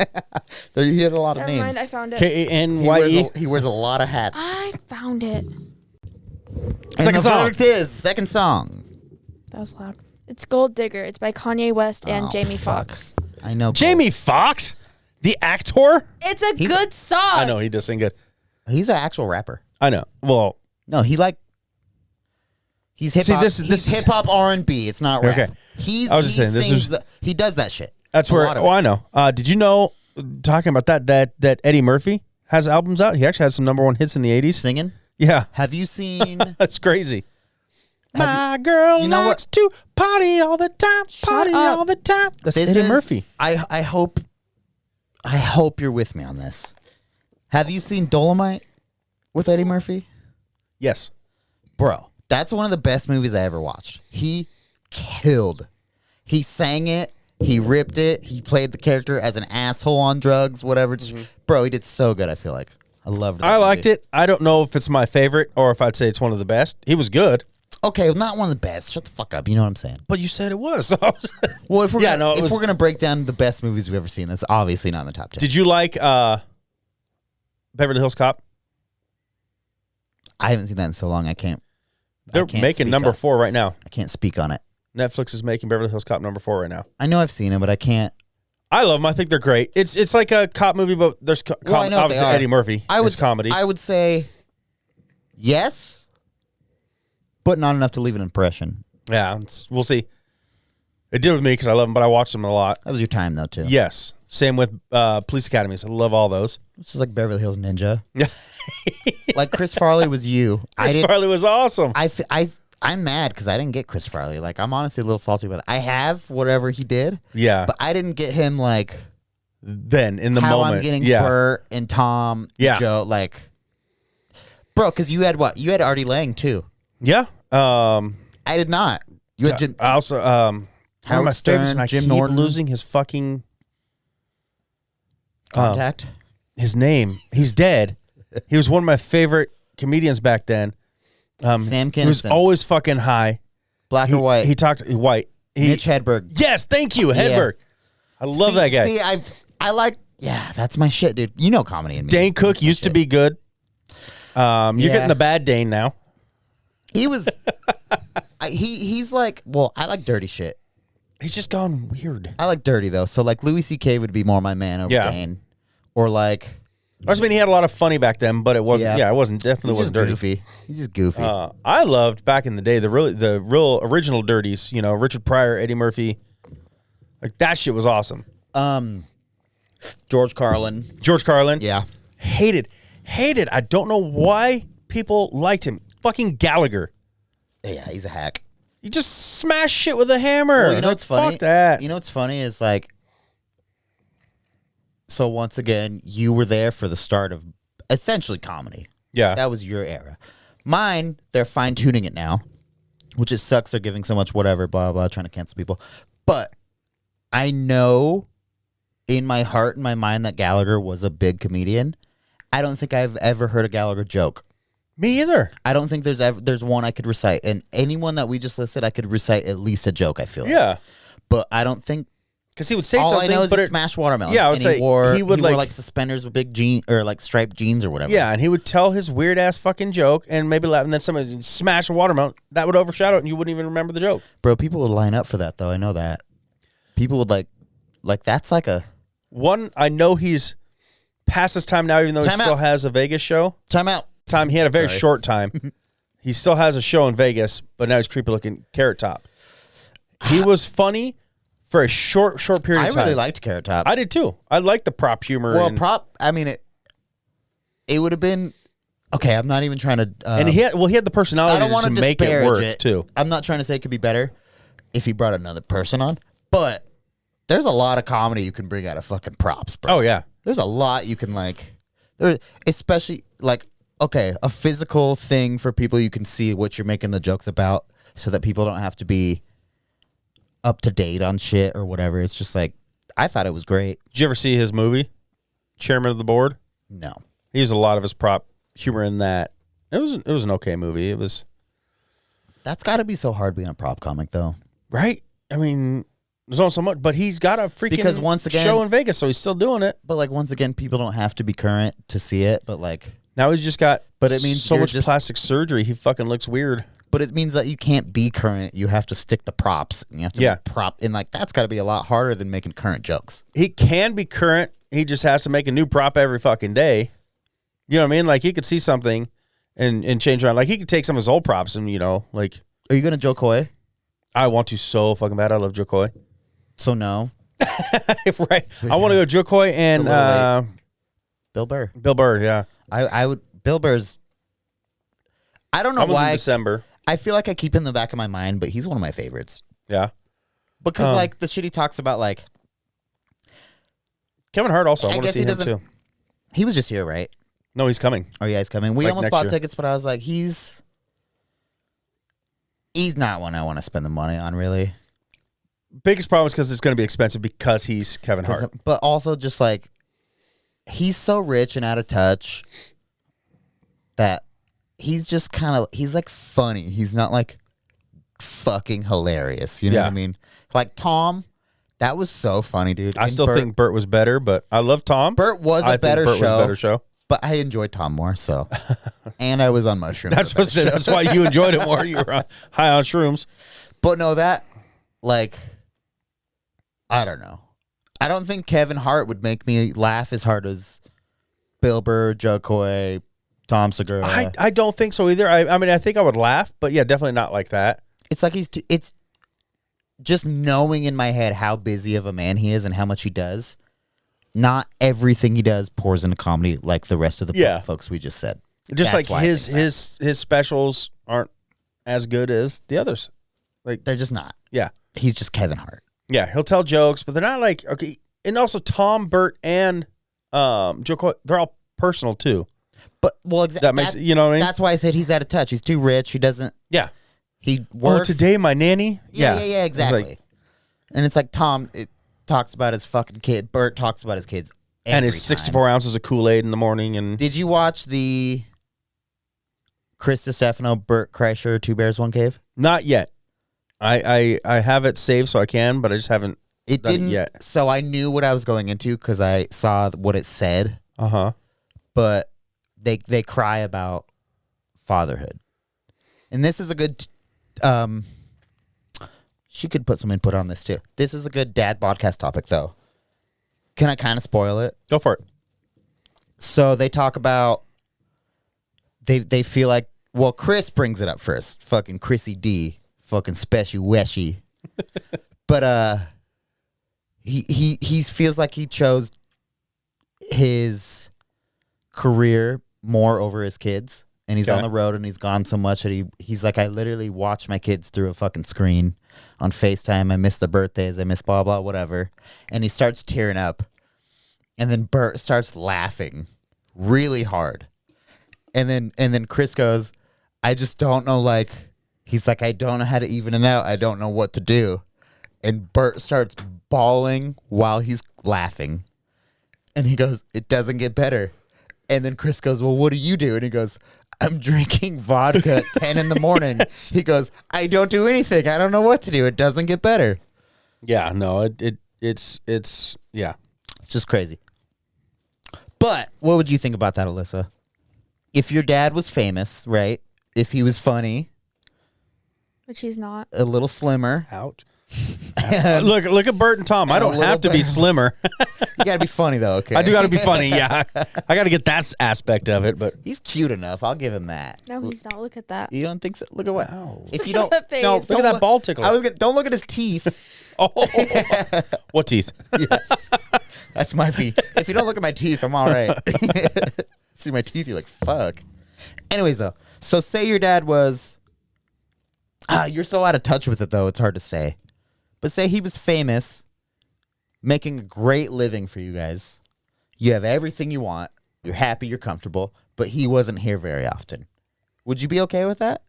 E: He had a lot of
B: Never
E: names.
B: mind. I found it.
D: Kanye.
E: He wears a lot of hats.
B: I found it.
E: And
D: Second
E: the
D: song.
E: verdict is second song.
B: That was loud. It's Gold Digger. It's by Kanye West and
E: Oh,
B: Jamie
E: fuck.
B: Foxx.
E: I know.
D: Jamie Foxx, the actor.
B: It's a
E: He's-
B: good song.
D: I know he does sing good.
E: He's an actual rapper.
D: I know. Well,
E: No, he's hip hop.
D: this
E: He's
D: is-
E: hip hop R&B. It's not rap.
D: Okay.
E: He
D: I was just saying, this
E: sings
D: is-
E: he does that shit.
D: that's
E: A
D: where.
E: lot of
D: Oh,
E: it.
D: I know. Did you know? Talking about that Eddie Murphy has albums out. He actually had some #1 hits in the '80s.
E: Singing.
D: Yeah,
E: Have you seen?
D: that's crazy.
E: Have
D: My girl
E: you know
D: likes to party all the time. Party
B: up.
D: all the time. That's
E: This
D: Eddie
E: is-
D: Murphy.
E: I hope you're with me on this. Have you seen Dolomite with Eddie Murphy?
D: Yes.
E: Bro, that's one of the best movies I ever watched. He killed. He sang it. He ripped it. He played the character as an asshole on drugs, whatever. Bro, he did so good, I feel like. I loved it.
D: I liked it. I don't know if it's my favorite or if I'd say it's one of the best. He was good,
E: Okay, not one of the best. Shut the fuck up. You know what I'm saying?
D: but you said it was.
E: Well, if we're
D: Yeah,
E: gonna,
D: no, it was-
E: we're gonna break down the best movies we've ever seen, that's obviously not in the top 10.
D: Did you like Beverly Hills Cop?
E: I haven't seen that in so long. I can't
D: They're making
E: speak
D: #4 right now.
E: I can't speak on it.
D: Netflix is making Beverly Hills Cop #4 right now.
E: I know I've seen it, but I can't.
D: I love them. I think they're great. It's like a cop movie, but there's
E: Well, I know what they
D: obviously
E: are.
D: Eddie Murphy. It's comedy.
E: I would say yes, but not enough to leave an impression.
D: Yeah, we'll see. It did with me because I love them, but I watched them a lot.
E: That was your time, though, too.
D: Yes. Same with Police Academies. I love all those.
E: This is like Beverly Hills Ninja.
D: Yeah.
E: Like Chris Farley was you.
D: Chris Farley was awesome.
E: I'm mad because I didn't get Chris Farley. Like, I'm honestly a little salty about it. I have whatever he did,
D: Yeah.
E: but I didn't get him like
D: Then in the
E: how
D: moment,
E: I'm getting
D: yeah,
E: Bert and Tom,
D: Yeah.
E: Joe. Like, bro, because you had what? You had Artie Lang too.
D: yeah.
E: I did not. You had Jim.
D: I also one of
E: Howard
D: my favorites,
E: Stern,
D: and I
E: Jim
D: keep
E: Norton.
D: losing his fucking
E: Contact.
D: his name. He's dead. He was one of my favorite comedians back then.
E: Sam
D: He was
E: Kinison.
D: always fucking high.
E: Black
D: He,
E: or white.
D: He talked white.
E: Mitch Hedberg.
D: Yes, thank you, Hedberg. I love that guy.
E: See, I like. Yeah, that's my shit, dude. You know comedy in me.
D: Dane Cook
E: That's my
D: used to
E: shit.
D: be good. You're
E: Yeah.
D: getting the bad Dane now.
E: He was. He's like. Well, I like dirty shit.
D: He's just gone weird.
E: I like dirty though. So like Louis C.K. would be more my man over
D: Yeah.
E: Dane, or like.
D: I mean, he had a lot of funny back then, but it wasn't.
E: Yeah.
D: Yeah, it wasn't. Definitely
E: He's just
D: wasn't dirty.
E: goofy. He's just goofy.
D: I loved back in the day the real original dirties. You know, Richard Pryor, Eddie Murphy. Like that shit was awesome.
E: George Carlin.
D: George Carlin.
E: Yeah.
D: Hated. I don't know why people liked him. Fucking Gallagher.
E: Yeah, he's a hack.
D: You just smash shit with a hammer.
E: Well, you know
D: Like,
E: what's funny?
D: Fuck that.
E: You know what's funny is like, so once again, you were there for the start of essentially comedy.
D: Yeah.
E: That was your era. Mine, they're fine tuning it now, which it sucks. They're giving so much whatever, blah, blah, trying to cancel people. But I know in my heart and my mind that Gallagher was a big comedian. I don't think I've ever heard a Gallagher joke.
D: Me either.
E: I don't think there's one I could recite. And anyone that we just listed, I could recite at least a joke, I feel like.
D: Yeah.
E: But I don't think.
D: Because he would say
E: All
D: something.
E: I know is
D: but
E: he smashed watermelons.
D: Yeah, I would
E: and
D: say
E: he wore
D: he would, like-
E: like suspenders with big jeans or like striped jeans or whatever.
D: Yeah, and he would tell his weird ass fucking joke and maybe laugh, and then somebody would smash a watermelon. That would overshadow it, and you wouldn't even remember the joke.
E: Bro, people would line up for that though. I know that. People would like that's like a
D: One, I know he's past his time now, even though he
E: Time
D: still
E: out.
D: has a Vegas show.
E: timeout.
D: He had a very
E: Sorry.
D: short time. He still has a show in Vegas, but now he's creepy looking Carrot Top. He was funny for a short period
E: I
D: of time.
E: really liked Carrot Top.
D: I did too. I like the prop humor.
E: Well,
D: and,
E: I mean it would have been okay. I'm not even trying to.
D: and he had the personality
E: I don't want
D: to
E: to
D: make it
E: disparage
D: work
E: it
D: too.
E: I'm not trying to say it could be better if he brought another person on, but there's a lot of comedy you can bring out of fucking props, bro.
D: Oh yeah,
E: There's a lot you can like, especially like, okay, a physical thing for people you can see what you're making the jokes about so that people don't have to be up to date on shit or whatever. It's just like, I thought it was great.
D: did you ever see his movie, Chairman of the Board?
E: No.
D: He used a lot of his prop humor in that. It was an okay movie. It was
E: That's got to be so hard being a prop comic, though.
D: right. I mean, there's only so much, but he's got a freaking
E: Because once again-
D: show in Vegas, so he's still doing it.
E: But, like, once again, people don't have to be current to see it, but, like,
D: Now he's just got,
E: But it means
D: so
E: you're
D: much
E: just-
D: plastic surgery. He fucking looks weird.
E: but it means that you can't be current. You have to stick to props. And you have to
D: Yeah.
E: be prop. And, like, that's got to be a lot harder than making current jokes.
D: He can be current. He just has to make a new prop every fucking day. You know what I mean? Like he could see something and change around. Like he could take some of his old props and like
E: Are you going to Joe Coy?
D: I want to so fucking bad. I love Joe Coy.
E: So, no.
D: Right. I want to go Joe Coy and
E: It's a little Bill Burr.
D: Bill Burr. Yeah.
E: I would. Bill Burr's. I don't know
D: That was in
E: why.
D: December.
E: I feel like I keep him in the back of my mind, but he's one of my favorites
D: Yeah.
E: because like the shit he talks about, like
D: Kevin Hart also. I
E: I
D: want to
E: guess
D: see
E: he
D: him
E: doesn't-
D: too.
E: he was just here, right?
D: No, he's coming.
E: Oh yeah, he's coming. We
D: Like
E: almost
D: next
E: bought
D: year.
E: tickets, but I was like, he's not one I want to spend the money on, really.
D: Biggest problem is because it's going to be expensive because he's Kevin Hart.
E: But also just like he's so rich and out of touch that he's just kind of he's like funny. He's not like fucking hilarious. You know what
D: Yeah.
E: I mean? Like Tom, that was so funny, dude.
D: I
E: And
D: still
E: Bert-
D: think Burt was better, but I love Tom.
E: Bert was
D: I
E: a
D: think
E: better
D: Burt was
E: show,
D: a better show.
E: but I enjoyed Tom more. So, and I was on mushrooms.
D: That's
E: for a
D: what.
E: better show.
D: That's why you enjoyed it more. You were high on shrooms.
E: But no, that like I don't know. I don't think Kevin Hart would make me laugh as hard as Bill Burr, Joe Coy, Tom Segura.
D: I don't think so either. I mean, I think I would laugh, but yeah, definitely not like that.
E: It's like it's just knowing in my head how busy of a man he is and how much he does. Not everything he does pours into comedy like the rest of the
D: Yeah.
E: folks we just said.
D: Just
E: That's why
D: like
E: I
D: his
E: think that.
D: his specials aren't as good as the others.
E: They're just not.
D: Yeah,
E: He's just Kevin Hart.
D: yeah, he'll tell jokes, but they're not like okay. And also, Tom, Burt, and Joe Coy, they're all personal too.
E: But well,
D: That makes you know what I mean?
E: That's why I said he's out of touch. He's too rich. He doesn't.
D: Yeah.
E: He
D: Oh,
E: works
D: today my nanny.
E: Yeah,
D: It's
E: exactly.
D: like-
E: And it's like Tom it talks about his fucking kid. Bert talks about his kids.
D: and his
E: every time.
D: 64 ounces of Kool-Aid in the morning, and
E: Did you watch the Chris DiStefano, Bert Kreischer, Two Bears, One Cave?
D: not yet. I have it saved so I can, but I just haven't.
E: It
D: Done it
E: didn't.
D: yet.
E: So I knew what I was going into because I saw what it said.
D: Uh huh.
E: But they cry about fatherhood, and this is a good. She could put some input on this too. This is a good dad podcast topic, though. Can I kind of spoil it?
D: Go for it.
E: So they talk about they feel like well, Chris brings it up first. Fucking Chrissy D, fucking special weshy. But he feels like he chose his career more over his kids, and he's on the road and he's gone so much that he's like, I literally watch my kids through a fucking screen on FaceTime. I miss the birthdays, I miss blah blah whatever, and he starts tearing up, and then Bert starts laughing really hard, and then Chris goes, I just don't know, like, he's like, I don't know how to even it out, I don't know what to do, and Bert starts bawling while he's laughing, and he goes, it doesn't get better. And then Chris goes, well, what do you do? And he goes, I'm drinking vodka at 10 in the morning. He goes, I don't do anything. I don't know what to do. It doesn't get better.
D: Yeah, no, it's yeah.
E: It's just crazy. But what would you think about that, Alyssa? If your dad was famous, right? If he was funny,
B: But she's not.
E: a little slimmer.
D: Out. Look at Bert and Tom. I
E: And a
D: don't have to
E: little
D: be
E: bit-
D: slimmer.
E: You gotta be funny though, okay?
D: I do got to be funny. Yeah, I got to get that aspect of it. But
E: He's cute enough. I'll give him that.
B: No, he's not. Look at that.
E: You don't think so? Look at what? If you
B: Look
E: don't,
B: at that face.
E: no,
D: look
E: don't
D: at that ball tickle.
E: Don't look at his teeth.
D: Oh, what teeth?
E: That's my feet. If you don't look at my teeth, I'm all right. See my teeth, you're like, fuck. Anyways, though, so say your dad was, you're so out of touch with it, though, it's hard to say. But say he was famous, making a great living for you guys. You have everything you want. You're happy, you're comfortable, but he wasn't here very often. Would you be okay with that?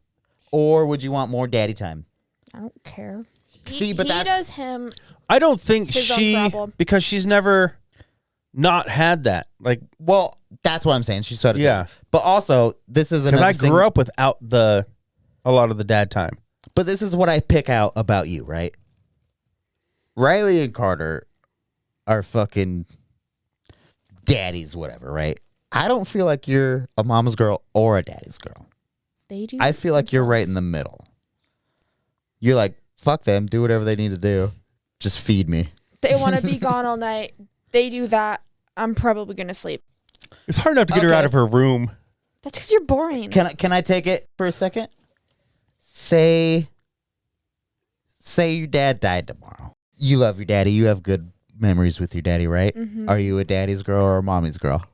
E: Or would you want more daddy time?
B: I don't care.
E: See, but
B: he
E: that's-
B: does him.
D: I don't think
B: His own
D: she,
B: problem.
D: because she's never not had that. Like,
E: Well, that's what I'm saying. She's sort of,
D: Yeah.
E: But also, this is
D: because
E: another
D: I
E: thing.
D: grew up without a lot of the dad time.
E: But this is what I pick out about you, right? Riley and Carter are fucking daddies, whatever, right? I don't feel like you're a mama's girl or a daddy's girl.
B: They do.
E: I feel like you're right in the middle. You're like, fuck them, do whatever they need to do. Just feed me.
B: They want to be gone all night. They do that. I'm probably gonna sleep.
D: It's hard enough to get her
E: Okay.
D: out of her room.
B: That's because you're boring.
E: Can I take it for a second? Say your dad died tomorrow. You love your daddy. You have good memories with your daddy, right?
B: Mhm.
E: Are you a daddy's girl or a mommy's girl?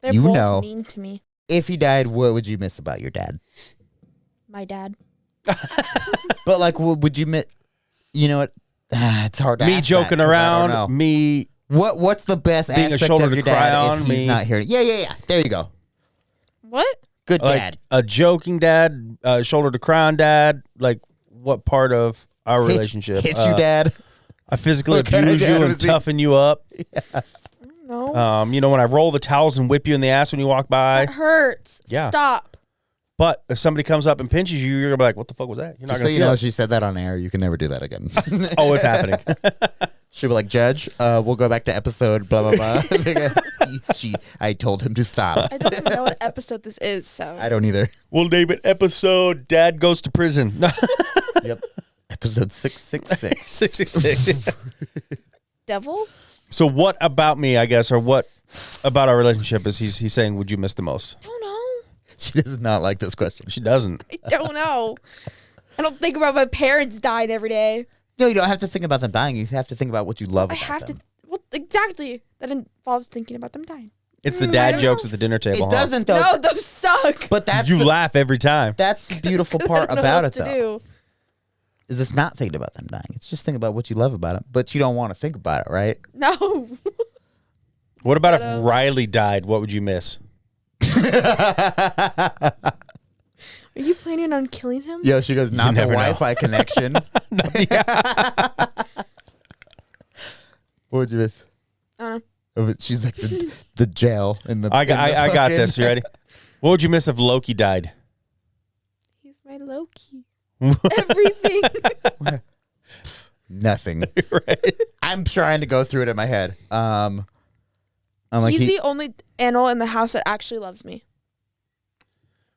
B: They're
E: you
B: both
E: know.
B: mean to me.
E: If he died, what would you miss about your dad?
B: My dad.
E: But like, would you miss? You know what? It's hard to
D: Me
E: ask
D: joking
E: that 'cause I don't know.
D: around, me
E: What's the best
D: being a
E: aspect
D: shoulder
E: of
D: to
E: your
D: cry
E: dad
D: on,
E: if he's
D: me-
E: not here? Yeah. There you go.
B: What?
E: Good
D: like
E: dad.
D: a joking dad, shoulder to cry on dad. Like, what part of our relationship?
E: Hit you, dad.
D: I physically
E: What kind of
D: abuse you
E: dad
D: and
E: was he?
D: toughen you up.
B: No.
D: You know, when I roll the towels and whip you in the ass when you walk by.
B: That hurts.
D: Yeah.
B: Stop.
D: But if somebody comes up and pinches you, you're gonna be like, "What the fuck was that?" You're not
E: Just so
D: gonna
E: you
D: feel
E: know,
D: it.
E: she said that on air. You can never do that again.
D: Oh, it's happening.
E: She'll be like, Judge, we'll go back to episode blah, blah, blah. I told him to stop.
B: I don't even know what episode this is, so.
E: I don't either.
D: We'll name it episode "Dad Goes to Prison."
E: Yep. Episode 666.
D: 66.
B: Devil?
D: So, what about me? I guess, or what about our relationship is he's saying? Would you miss the most?
B: I don't know.
E: She does not like this question.
D: She doesn't.
B: I don't know. I don't think about my parents dying every day.
E: No, you don't have to think about them dying. You have to think about what you love
B: I
E: about
B: have
E: them.
B: to. Well, exactly. That involves thinking about them dying.
D: It's the
B: I
D: dad
B: don't
D: jokes
B: know.
D: at the dinner table.
E: It doesn't, though.
B: No, those suck.
E: But that's
D: You
E: the,
D: laugh every time.
E: that's the beautiful
B: I
E: part
B: don't know
E: about
B: what
E: it,
B: to
E: though.
B: do.
E: Is it's not thinking about them dying. It's just thinking about what you love about it. But you don't want to think about it, right?
B: No.
D: What about
B: But,
D: if Riley died? What would you miss?
B: Are you planning on killing him?
E: Yo, she goes, not the
D: never know.
E: Wi-Fi connection. What would you miss?
B: I don't know.
E: She's like the jail in the.
D: I got
E: fucking-
D: this. You ready? What would you miss if Loki died?
B: He's my Loki. Everything.
E: Nothing.
D: Right.
E: I'm trying to go through it in my head. I'm like,
B: He's the only animal in the house that actually loves me.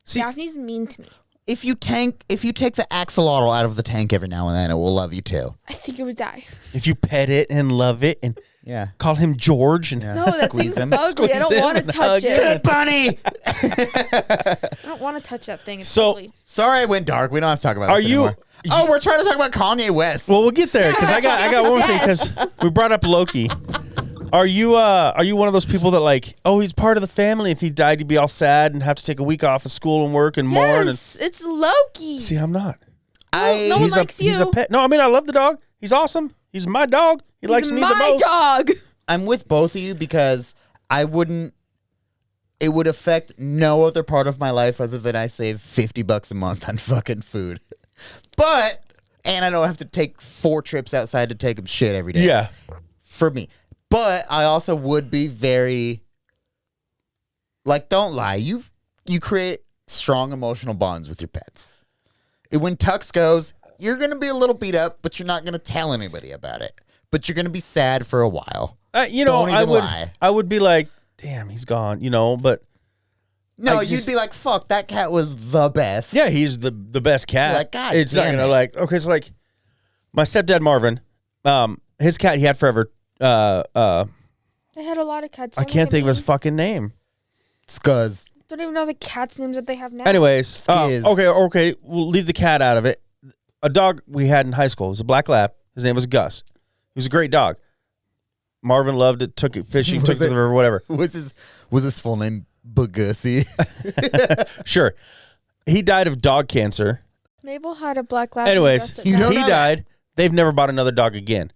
D: See-
B: Daphne's mean to me.
E: if you take the axolotl out of the tank every now and then, it will love you too.
B: I think it would die.
D: If you pet it and love it and
E: Yeah.
D: call him George and
E: Yeah.
B: No, that
E: Squeeze
B: thing's
E: him.
B: ugly. I
D: Squeeze
B: don't
D: him
B: want to
D: and
B: touch
D: hug
B: it.
E: Good bunny.
B: I don't want to touch that thing. It's
D: So-
B: ugly.
E: Sorry, I went dark. We don't have to talk about
D: Are
E: this
D: you-
E: anymore. Oh, we're trying to talk about Kanye West.
D: Well, we'll get there because I got one thing because we brought up Loki. Are you one of those people that like, oh, he's part of the family? If he died, you'd be all sad and have to take a week off of school and work and mourn.
B: Yes, it's Loki.
D: See, I'm not.
B: No one likes you.
D: He's a pet. No, I mean I love the dog. He's awesome. He's my dog. He likes me the most.
B: My dog.
E: I'm with both of you because I wouldn't. It would affect no other part of my life other than I save $50 a month on fucking food. And I don't have to take 4 trips outside to take him shit every day.
D: Yeah.
E: For me. But I also would be very, like, don't lie. You create strong emotional bonds with your pets. When Tux goes, you're going to be a little beat up, but you're not going to tell anybody about it. But you're going to be sad for a while. Don't even lie.
D: I would be like, damn, he's gone, but.
E: No, you'd be like, fuck, that cat was the best.
D: Yeah, he's the best cat.
E: You're like, God
D: it's not
E: damn
D: going to
E: it.
D: okay, it's like my stepdad Marvin, his cat he had forever.
B: They had a lot of cats.
D: I can't think of his fucking name.
E: Scuzz.
B: Don't even know the cats' names that they have now.
D: Anyways,
E: Skiz.
D: okay, we'll leave the cat out of it. A dog we had in high school was a black lab. His name was Gus. He was a great dog. Marvin loved it, took it fishing, took it to the river, whatever.
E: Was his full name Bugussi?
D: Sure. He died of dog cancer.
B: Mabel had a black lab.
D: Anyways, he
E: don't know that.
D: died. They've never bought another dog again.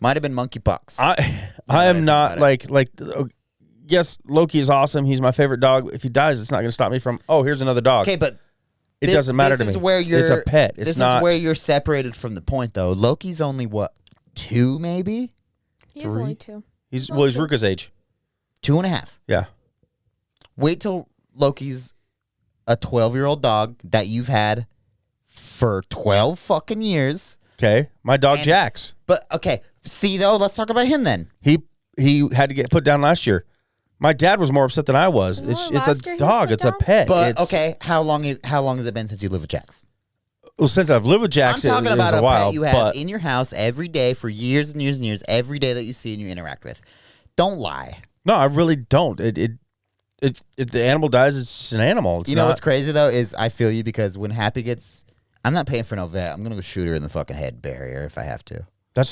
E: Might have been monkeypox.
D: I am not like yes, Loki is awesome. He's my favorite dog. If he dies, it's not going to stop me from, here's another dog.
E: Okay, but
D: it doesn't matter to me.
E: This is where
D: it's a pet. It's
E: this
D: not.
E: is where you're separated from the point, though. Loki's only, 2 maybe?
B: He is only 2.
D: He's Ruka's age.
E: 2.5.
D: Yeah.
E: Wait till Loki's a 12-year-old dog that you've had for 12 fucking years.
D: Okay. My dog Jax.
E: But, okay, see, though, let's talk about him then.
D: He had to get put down last year. My dad was more upset than I was.
B: Oh,
D: It's
B: last
D: a
B: year he was
D: dog.
B: put
D: It's a
B: down?
D: pet.
E: But, okay, how long has it been since you live with Jax?
D: Well, since I've lived with Jax,
E: I'm talking
D: it
E: about
D: was
E: a
D: a while.
E: pet you have
D: But
E: in your house every day for years and years and years, every day that you see and you interact with. Don't lie.
D: no, I really don't. If the animal dies, it's just an animal. It's
E: You know
D: not-
E: what's crazy, though, is I feel you because when Happy gets... I'm not paying for no vet. I'm going to go shoot her in the fucking head barrier if I have to.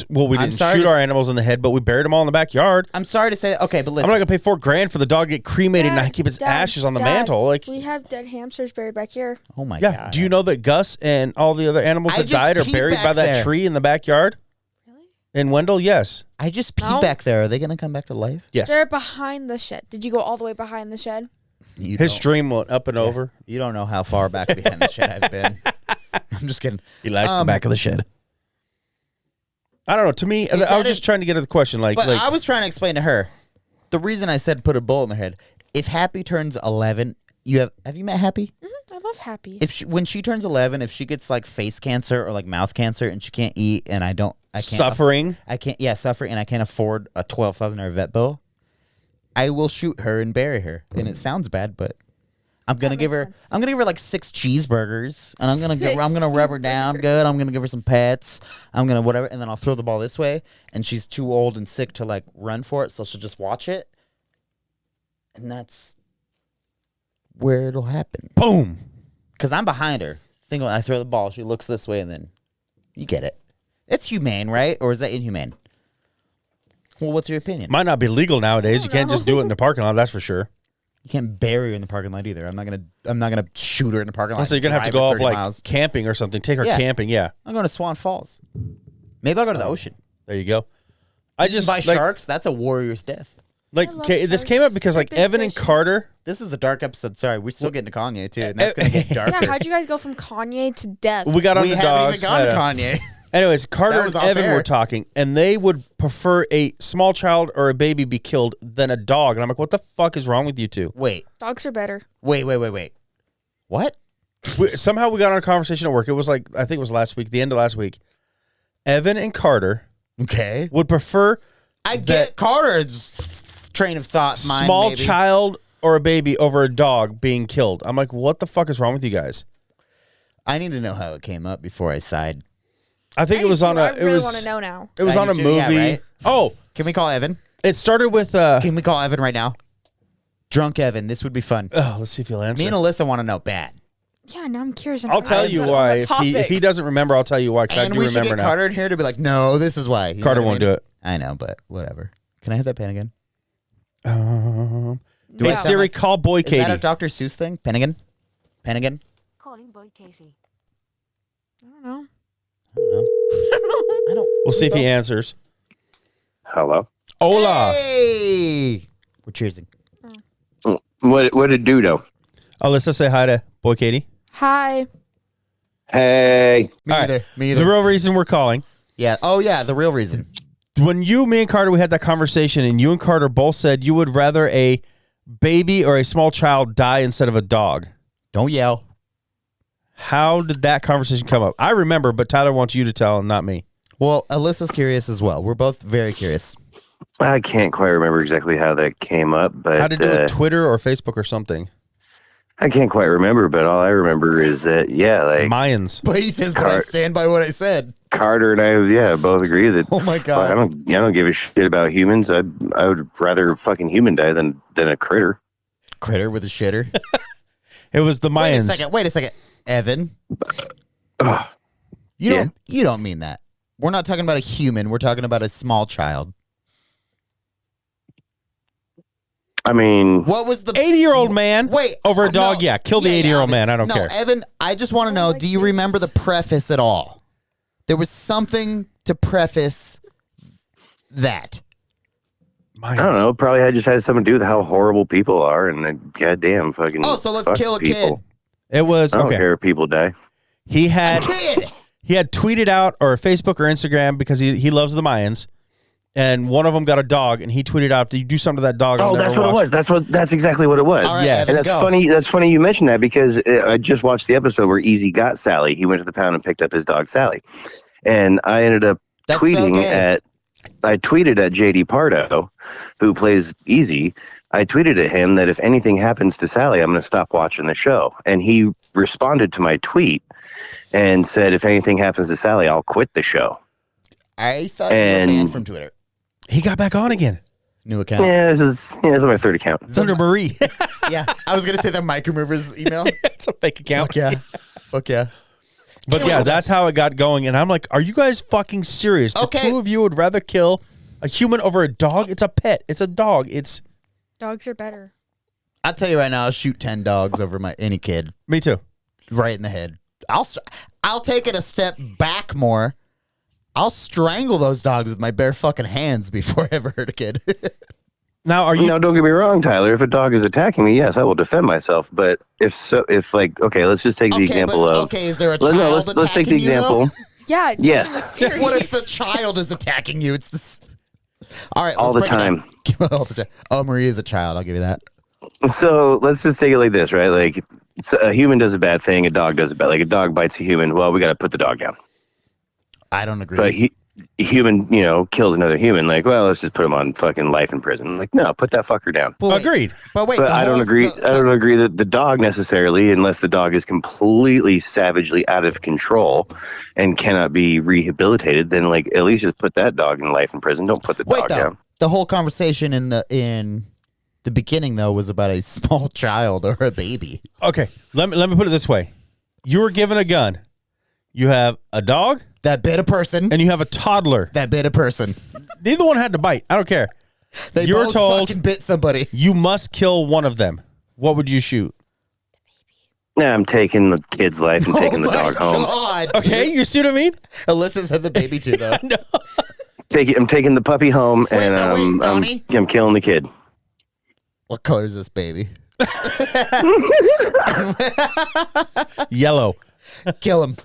D: We
E: I'm
D: didn't
E: sorry
D: shoot
E: to-
D: our animals in the head, but we buried them all in the backyard.
E: I'm sorry to say that. Okay, but listen.
D: I'm not gonna pay $4,000 for the dog to get cremated and I keep its
B: Dad,
D: ashes on the
B: Dad,
D: mantle. Like,
B: we have dead hamsters buried back here.
E: Oh, my
D: yeah.
E: God.
D: Do you know that Gus and all the other animals
E: I
D: that
E: just
D: died are
E: peed
D: buried
E: back
D: by that
E: there.
D: tree in the backyard?
B: Really?
D: In Wendell, yes.
E: I just peed
B: No.
E: back there. Are they going to come back to life?
D: Yes.
B: They're behind the shed. Did you go all the way behind the shed?
E: You
D: His
E: don't-
D: stream went up and over.
E: You don't know how far back behind the shed I've been. I'm just kidding.
D: He likes the back of the shed. I don't know. To me, I
E: that
D: was just trying to get at the question. Like,
E: But I was trying to explain to her the reason I said put a bullet in their head. If Happy turns 11, have you met Happy?
B: I love Happy.
E: When she turns 11, if she gets like face cancer or like mouth cancer and she can't eat and I can't
D: suffering.
E: suffering and I can't afford a $12,000 vet bill, I will shoot her and bury her. And it sounds bad, but I'm gonna give her.
B: makes sense.
E: I'm gonna give her like 6 cheeseburgers, and I'm gonna
B: Six
E: rub her down good. I'm gonna give her some pets. I'm gonna whatever, and then I'll throw the ball this way. And she's too old and sick to like run for it, so she'll just watch it. And that's where it'll happen.
D: Boom.
E: Because I'm behind her. Think when I throw the ball, she looks this way, and then you get it. It's humane, right? Or is that inhumane? Well, what's your opinion?
D: Might not be legal nowadays. You
B: don't
D: can't just
B: know.
D: do it in the parking lot. That's for sure.
E: You can't bury her in the parking lot either. I'm not gonna shoot her in the parking lot.
D: So you're gonna have to
E: drive
D: go
E: her
D: up
E: 30
D: like
E: miles.
D: camping or something. Take her
E: Yeah.
D: camping. Yeah.
E: I'm going to Swan Falls. Maybe I'll go to the ocean.
D: There you go. I just
E: By
D: like,
E: sharks. That's a warrior's death.
D: Like
B: I love
D: okay, this
B: sharks.
D: came up because
B: They're
D: like
B: big
D: Evan and
B: fishes.
D: Carter.
E: This is a dark episode. Sorry, we're still getting to Kanye too, and that's gonna get darker.
B: Yeah, how'd you guys go from Kanye to death?
D: We got on
E: we
D: the
E: haven't
D: dogs.
E: even gone to
D: I know.
E: Kanye.
D: Anyways, Carter
E: That
D: and
E: was off
D: Evan
E: air.
D: were talking, and they would prefer a small child or a baby be killed than a dog. And I'm like, what the fuck is wrong with you two?
E: Wait.
B: Dogs are better.
E: What?
D: Somehow we got on a conversation at work. It was like, I think it was last week, the end of last week. Evan and Carter
E: Okay.
D: would prefer
E: I get Carter's train of thought. Mine,
D: small
E: maybe.
D: child or a baby over a dog being killed. I'm like, what the fuck is wrong with you guys?
E: I need to know how it came up before I side.
D: I think it was on a.
B: I
D: It
B: really
D: was.
B: want to know now.
D: It was
E: I
D: on a
E: do too, yeah,
D: movie.
E: right?
D: Oh,
E: Can we call Evan?
D: it started with.
E: Can we call Evan right now? Drunk Evan. This would be fun.
D: Oh, let's see if he'll answer.
E: Me and Alyssa want to know bad.
B: Yeah, now I'm curious.
D: I'll tell you why. If he doesn't remember, I'll tell you why. Because I
E: And
D: do
E: we should
D: remember
E: get
D: now.
E: Carter in here to be like, no, this is why. You know
D: Carter
E: what I
D: won't
E: mean?
D: do it.
E: I know, but whatever. Can I hit that pen again?
D: Hey Siri, call Boy
E: Is that a
D: Katie.
E: Dr. Seuss thing? Pen again? Pen again?
F: Calling Boy Katie.
B: I don't know.
E: I don't know. I don't.
D: We'll see if he answers.
G: Hello.
D: Hola.
E: Hey! We're cheersing.
G: What did do though?
D: Alyssa, say hi to Boy Katie.
B: Hi.
G: Hey.
E: Me
D: All right.
E: either. Me
D: The
E: either.
D: real reason we're calling.
E: Yeah. Oh, yeah. The real reason.
D: When me and Carter, we had that conversation, and you and Carter both said you would rather a baby or a small child die instead of a dog.
E: Don't yell.
D: How did that conversation come up? I remember, but Tyler wants you to tell and not me.
E: Well, Alyssa's curious as well. We're both very curious.
G: I can't quite remember exactly how that came up, but
D: How did it do with Twitter or Facebook or something?
G: I can't quite remember. But all I remember is that like
D: Mayans.
E: But he says, but I stand by what I said.
G: Carter and I, both agree that.
E: Oh my God.
G: I don't give a shit about humans. I would rather a fucking human die than a critter.
E: Critter with a shitter.
D: It was the Mayans.
E: Wait a second. Evan. You don't mean that. We're not talking about a human. We're talking about a small child.
G: I mean,
E: What was the
D: 80-year-old man
E: Wait,
D: over a dog?
E: no.
D: Yeah, kill the 80-year-old man. I don't
E: no,
D: care.
E: Evan, I just want to know, do you remember the preface at all? There was something to preface that.
G: I don't know. Probably just had something to do with how horrible people are, and then goddamn fucking.
E: Oh, so let's
G: fuck
E: kill a
G: people.
E: kid.
D: It was
G: I don't
D: okay.
G: care if people die.
D: He had
E: Kid!
D: he had tweeted out or Facebook or Instagram because he loves the Mayans, and one of them got a dog, and he tweeted out, "Did you do something to that dog?"
G: Oh, that's what it was. That's exactly what it was.
E: All right,
D: Yeah.
E: Evan,
G: And that's
E: go.
G: funny. That's funny you mentioned that because I just watched the episode where Easy got Sally. He went to the pound and picked up his dog Sally, and I ended up
E: That's so
G: tweeting
E: gay.
G: I tweeted at JD Pardo, who plays Easy. I tweeted at him that if anything happens to Sally, I'm going to stop watching the show. And he responded to my tweet and said, if anything happens to Sally, I'll quit the show.
E: I thought you were
G: And-
E: banned from Twitter.
D: He got back on again.
E: New account.
G: Yeah, this is my third account.
D: It's under Marie.
E: Yeah, I was going to say that Mike Remover's email.
D: It's a fake account.
E: Fuck yeah. Fuck yeah.
D: But yeah, that's how it got going. And I'm like, are you guys fucking serious? The
E: Okay.
D: two of you would rather kill a human over a dog? It's a pet. It's a dog. It's
B: Dogs are better.
E: I'll tell you right now, I'll shoot 10 dogs over any kid
D: me too.
E: right in the head. I'll take it a step back more. I'll strangle those dogs with my bare fucking hands before I ever hurt a kid.
D: Now, are you?
G: Don't get me wrong, Tyler. If a dog is attacking me, yes, I will defend myself. But okay, let's just take the example of.
E: Okay, is there a
G: No,
E: child
G: let's take the
E: attacking you, though?
G: example.
B: Yeah.
G: Yes.
E: What if the child is attacking you? It's this. All right,
G: All
E: let's
G: the
E: break it
G: time.
E: down. All the time. Oh, Marie is a child. I'll give you that.
G: So let's just take it like this, right? Like a human does a bad thing, a dog does a bad. Like a dog bites a human. Well, we got to put the dog down.
E: I don't agree.
G: But human, kills another human. Like, well, let's just put him on fucking life in prison. Like, no, put that fucker down.
E: But wait,
D: Agreed.
E: But wait,
G: But
E: the
G: I don't
E: whole-
G: agree.
E: the-
G: I don't agree that the dog necessarily, unless the dog is completely savagely out of control and cannot be rehabilitated, then like at least just put that dog in life in prison. Don't put the
E: Wait,
G: dog
E: though.
G: down.
E: The whole conversation in the beginning though was about a small child or a baby.
D: Okay, let me put it this way: you were given a gun. You have a dog
E: That bit a person.
D: and you have a toddler.
E: That bit a person.
D: Neither one had to bite. I don't care.
E: They
D: You were
E: both
D: told-
E: fucking bit somebody.
D: You must kill one of them. What would you shoot?
G: Yeah, I'm taking the kid's life and taking the
E: Oh my
G: dog home.
E: God,
D: Okay,
E: dude.
D: you see what I mean?
E: Alyssa said the baby too though.
D: No.
G: I'm taking the puppy home,
E: Wait,
G: and
E: no, wait, Donny?
G: I'm killing the kid.
E: What color is this baby?
D: Yellow.
E: Kill him.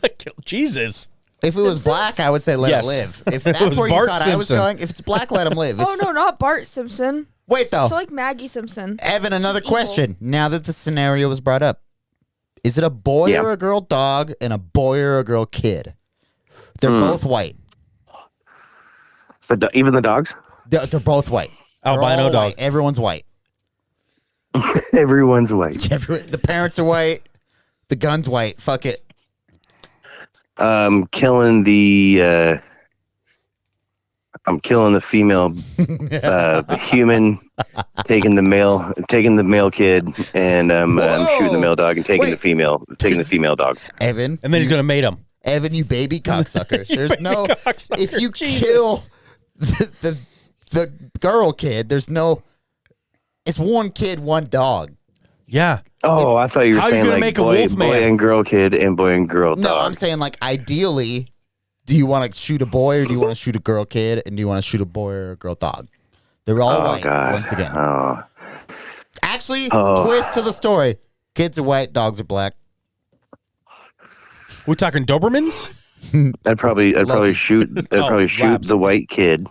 D: Jesus.
E: If it was black, I would say let
D: Yes.
E: it live. If
D: It
E: that's
D: was
E: where you
D: Bart
E: thought I was
D: Simpson.
E: going, if it's black, let him live.
B: Oh
E: It's-
B: no, not Bart Simpson.
E: Wait though,
B: So like Maggie Simpson.
E: Evan, another
B: Evil.
E: question. Now that the scenario was brought up, is it a boy
G: Yeah.
E: or a girl dog and a boy or a girl kid? They're both white.
G: Even the dogs?
E: They're both white. They're
D: Albino
E: all
D: dog.
E: white. Everyone's white.
G: Everyone's white.
E: The parents are white. The gun's white. Fuck it.
G: Killing the I'm killing the female human, taking the male kid, and I'm shooting the male dog and taking the female dog.
E: Evan.
D: And then he's going to mate him.
E: Evan, you baby cocksucker. There's no, if you kill the girl kid, there's no, it's one kid, one dog.
D: Yeah.
G: Oh, I thought you were
D: How are you
G: saying
D: gonna
G: like
D: make a
G: boy,
D: wolf man?
G: boy and girl kid and boy and girl dog.
E: No, I'm saying like ideally, do you want to shoot a boy or do you want to shoot a girl kid and do you want to shoot a boy or a girl dog? They're all white
G: God.
E: once again.
G: Oh.
E: Actually, twist to the story. Kids are white, dogs are black.
D: We're talking Dobermans?
G: I'd probably shoot
D: labs.
G: the white kid.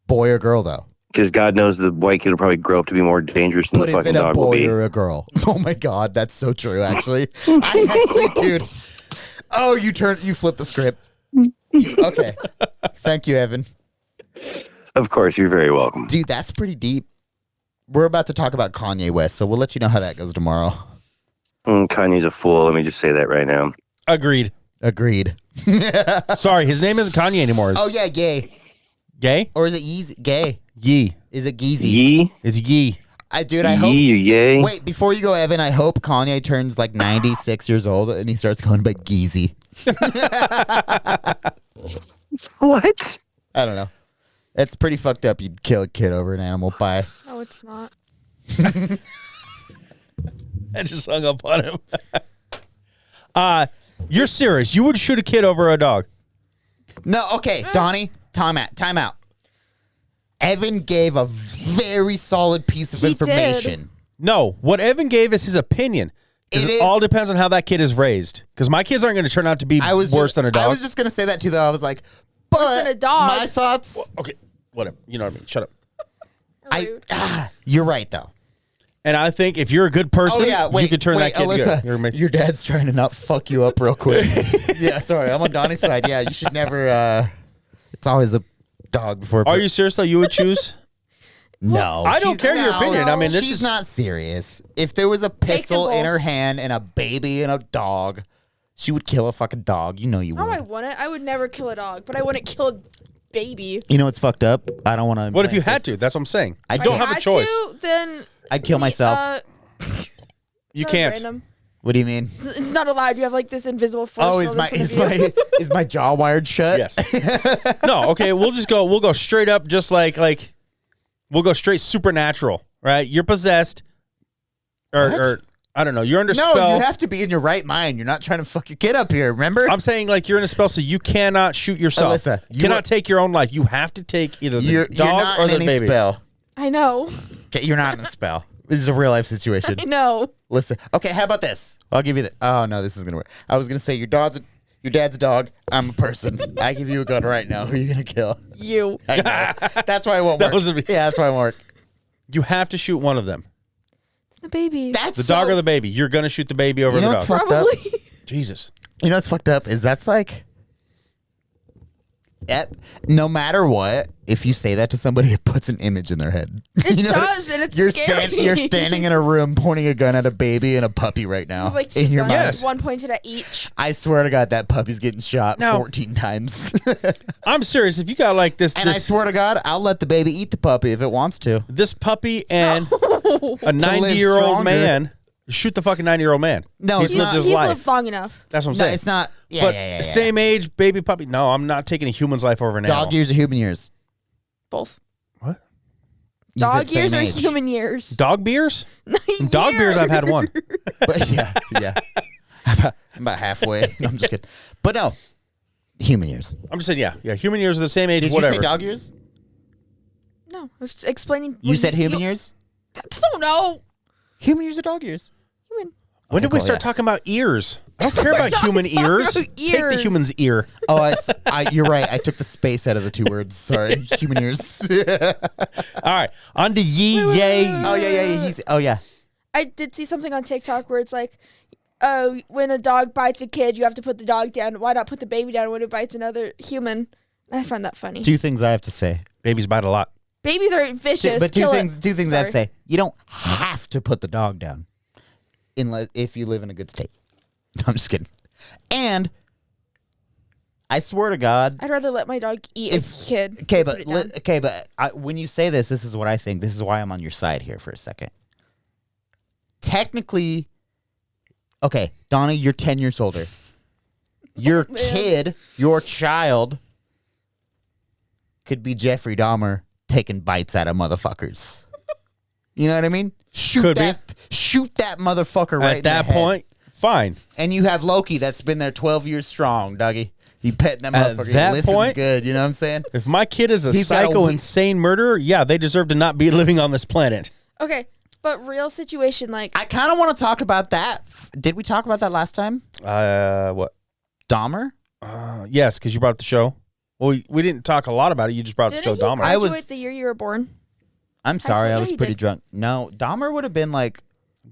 E: Boy or girl though?
G: Because God knows the white kid will probably grow up to be more dangerous than
E: But
G: the
E: is
G: fucking
E: it a
G: dog will
E: boy
G: be.
E: or a girl? Oh my God, that's so true. Actually, dude. Oh, you flipped the script. Okay, thank you, Evan.
G: Of course, you're very welcome.
E: Dude, that's pretty deep. We're about to talk about Kanye West, so we'll let you know how that goes tomorrow.
G: Kanye's a fool. Let me just say that right now.
D: Agreed. Sorry, his name isn't Kanye anymore.
E: Oh yeah, gay.
D: Gay?
E: Or is it Yeezy? Gay?
D: Yee.
E: Is it Geezy?
G: Yee?
D: It's Yee.
E: I hope.
G: Yay?
E: Wait, before you go, Evan, I hope Kanye turns like 96 years old and he starts going by Geezy.
G: What?
E: I don't know. It's pretty fucked up. You'd kill a kid over an animal pie.
B: No, it's not.
D: I just hung up on him. You're serious. You would shoot a kid over a dog?
E: No, okay, Donny, time out. Evan gave a very solid piece of
B: He
E: information.
D: No. What Evan gave is his opinion. 'Cause it all depends on how that kid is raised. Because my kids aren't going to turn out to be worse than a dog.
E: I was just going to say that too, though. I was like, but
B: than a dog.
E: my thoughts.
D: Okay, whatever. You know what I mean. Shut up.
E: You're right, though.
D: And I think if you're a good person,
E: Oh, yeah, wait,
D: you could turn that kid
E: Alyssa,
D: good.
E: your dad's trying to not fuck you up real quick. Yeah, sorry. I'm on Donny's side. Yeah, you should never, it's always a dog before.
D: Are you serious, though? You would choose?
E: No.
D: I don't care your opinion. I mean, this
E: she's
D: is
E: not serious. If there was a pistol in her hand and a baby and a dog, she would kill a fucking dog. You know you would.
B: No, I wouldn't. I would never kill a dog, but I wouldn't kill a baby.
E: You know what's fucked up? I don't want to.
D: What if you had to? That's what I'm saying. I
B: If
D: don't
B: I
D: have a
B: had
D: choice.
B: to, then
E: I'd kill myself.
D: You
B: that's
D: can't.
B: random.
E: What do you mean?
B: It's not allowed. You have like this invisible force.
E: Oh, is
B: field
E: my
B: in front of you.
E: is my jaw wired shut?
D: Yes. No. Okay. We'll go straight up, just like we'll go straight supernatural. Right? You're possessed, or I don't know. You're under spell.
E: No, you have to be in your right mind. You're not trying to fuck your kid up here. Remember?
D: I'm saying like you're in a spell, so you cannot shoot yourself.
E: Alyssa,
D: you cannot take your own life. You have to take either the
E: you're
D: dog
E: not
D: or
E: in
D: the
E: any
D: baby.
E: spell.
B: I know.
E: Okay, you're not in a spell. This is a real life situation.
B: I know.
E: Listen. Okay, how about this? I'll give you the. Oh no, this is gonna work. I was gonna say your dad's a dog. I'm a person. I give you a gun right now. Who are you gonna kill?
B: You.
E: I know. That's why it won't work. Yeah, that's why it won't work.
D: You have to shoot one of them.
B: The baby.
E: That's
D: The dog or the baby. You're gonna shoot the baby over
E: You know
D: the
E: what's
D: dog.
E: fucked up?
B: Probably.
D: Jesus.
E: You know what's fucked up is that's like, no matter what, if you say that to somebody, it puts an image in their head.
B: It
E: You know,
B: does, and it's
E: you're
B: scary.
E: you're standing in a room pointing a gun at a baby and a puppy right now.
B: With, like two
E: in your
B: guns,
E: mind.
D: Yes.
B: one pointed at each.
E: I swear to God, that puppy's getting shot
D: Now-
E: 14 times.
D: I'm serious. If you got like this,
E: And I
D: this,
E: swear to God, I'll let the baby eat the puppy if it wants to.
D: this puppy and a
E: live
D: 90-year-old
E: stronger.
D: man, shoot the fucking 90-year-old man.
E: No,
D: he's
E: it's
D: lived
E: not.
D: his
B: He's
D: life.
B: lived long enough.
D: That's what I'm
E: No,
D: saying.
E: it's not. Yeah,
D: but
E: yeah.
D: same age, baby puppy. No, I'm not taking a human's life over an
E: Dog
D: animal.
E: years or human years?
B: Both.
D: What?
E: You
B: Dog
E: said
B: years
E: same
B: or
E: age.
B: human years?
D: Dog beers? Dog beers, I've had one.
E: But yeah. I'm about halfway. No, I'm just kidding. But no, human years.
D: I'm just saying, yeah. Human years are the same age,
E: Did
D: whatever.
E: you say dog years?
B: No, I was explaining.
E: You said human years?
B: I don't know.
E: Human years or dog years?
B: Human.
D: When did we
E: Okay,
D: start talking about ears? I don't care about human ears.
B: about
D: Take the
B: ears.
D: human's ear.
E: Oh, you're right. I took the space out of the two words. Sorry. Human years.
D: All right, on to yay.
E: Oh, yeah. Oh, yeah.
B: I did see something on TikTok where it's like, oh, when a dog bites a kid, you have to put the dog down. Why not put the baby down when it bites another human? I find that funny.
E: Two things I have to say.
D: Babies bite a lot.
B: Babies are vicious.
E: But
B: Kill
E: two things I have to
B: Sorry.
E: say. You don't have to put the dog down unless if you live in a good state. No, I'm just kidding. And I swear to God.
B: I'd rather let my dog eat a kid.
E: Okay,
B: than put it down.
E: when you say this is what I think. This is why I'm on your side here for a second. Technically, okay, Donny, you're 10 years older. Your kid, your child, could be Jeffrey Dahmer taking bites out of motherfuckers. You know what I mean? Shoot that motherfucker right
D: At that
E: in the head.
D: point, fine.
E: And you have Loki that's been there 12 years strong, Dougie. He petting that
D: At
E: motherfucker. He
D: that
E: listens
D: point-
E: good. You know what I'm saying?
D: If my kid is a
E: He's got a
D: psycho,
E: weak-
D: insane murderer, yeah, they deserve to not be living on this planet.
B: Okay, but real situation, like
E: I kind of want to talk about that. Did we talk about that last time?
D: What?
E: Dahmer?
D: Yes, because you brought up the show. Well, we didn't talk a lot about it. You just brought up the show
B: didn't he
D: Dahmer.
B: graduate the year you were born?
E: I'm sorry,
B: swear
E: I was
B: he
E: pretty
B: did.
E: drunk. No, Dahmer would have been like,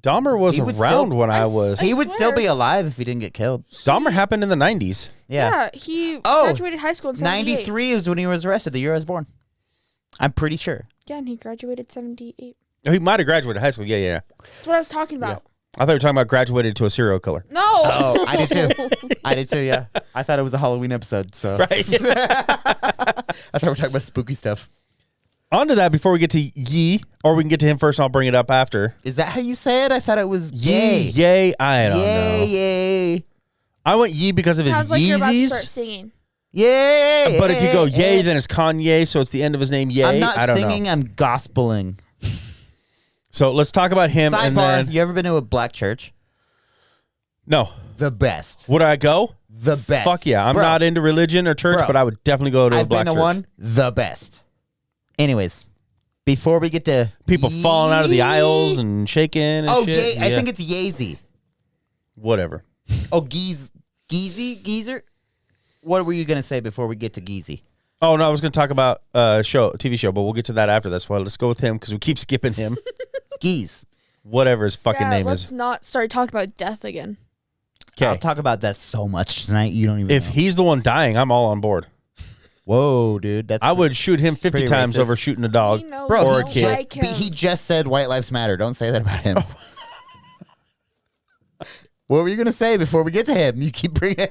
D: Dahmer was
E: He would
D: around
E: still-
D: when I
B: I
D: was.
E: he would
B: swear.
E: still be alive if he didn't get killed.
D: Dahmer happened in the 90s.
E: Yeah.
B: He
E: Oh,
B: graduated high school in 78.
E: 93 is when he was arrested, the year I was born. I'm pretty sure.
B: Yeah, and he graduated 78.
D: He might have graduated high school. Yeah.
B: That's what I was talking about.
D: I thought you were talking about graduated to a serial killer.
B: No.
E: Oh, I did too. I did too, yeah. I thought it was a Halloween episode, so.
D: Right.
E: I thought we were talking about spooky stuff.
D: On to that before we get to Ye, or we can get to him first and I'll bring it up after.
E: Is that how you say it? I thought it was yay.
D: Yay, I don't know.
E: Yay.
D: I went Ye because of his
B: Sounds like you're about to start
D: Yeezys.
B: singing.
E: Yay.
D: But if you go Yay, then it's Kanye, so it's the end of his name, Yay.
E: I'm not
D: I don't
E: singing,
D: know.
E: I'm gospeling.
D: So let's talk about him and
E: Sidebar,
D: then.
E: you ever been to a black church?
D: No.
E: The best.
D: Would I go?
E: The best.
D: Fuck yeah. I'm
E: Bro.
D: not into religion or church,
E: Bro.
D: but I would definitely go to a
E: I've
D: black
E: been to
D: church.
E: one. The best. Anyways, before we get to
D: People falling out of the aisles and shaking and shit.
E: I think it's Yeezy.
D: Whatever.
E: Oh, Geezer? What were you going to say before we get to Geezy?
D: Oh, no, I was going to talk about TV show, but we'll get to that after. That's why let's go with him because we keep skipping him.
E: Geese.
D: Whatever his fucking
B: Yeah,
D: name
B: let's
D: is.
B: not start talking about death again.
E: I'll
D: Okay.
E: talk about that so much tonight. You don't even
D: If
E: know.
D: he's the one dying, I'm all on board.
E: Whoa, dude. That's
D: I would shoot him 50
E: pretty
D: times
E: racist.
D: over shooting a dog.
B: We know
E: Bro,
B: we
D: or a
B: don't
D: kid.
B: like him.
E: He just said white lives matter. Don't say that about him. What were you going to say before we get to him? You keep bringing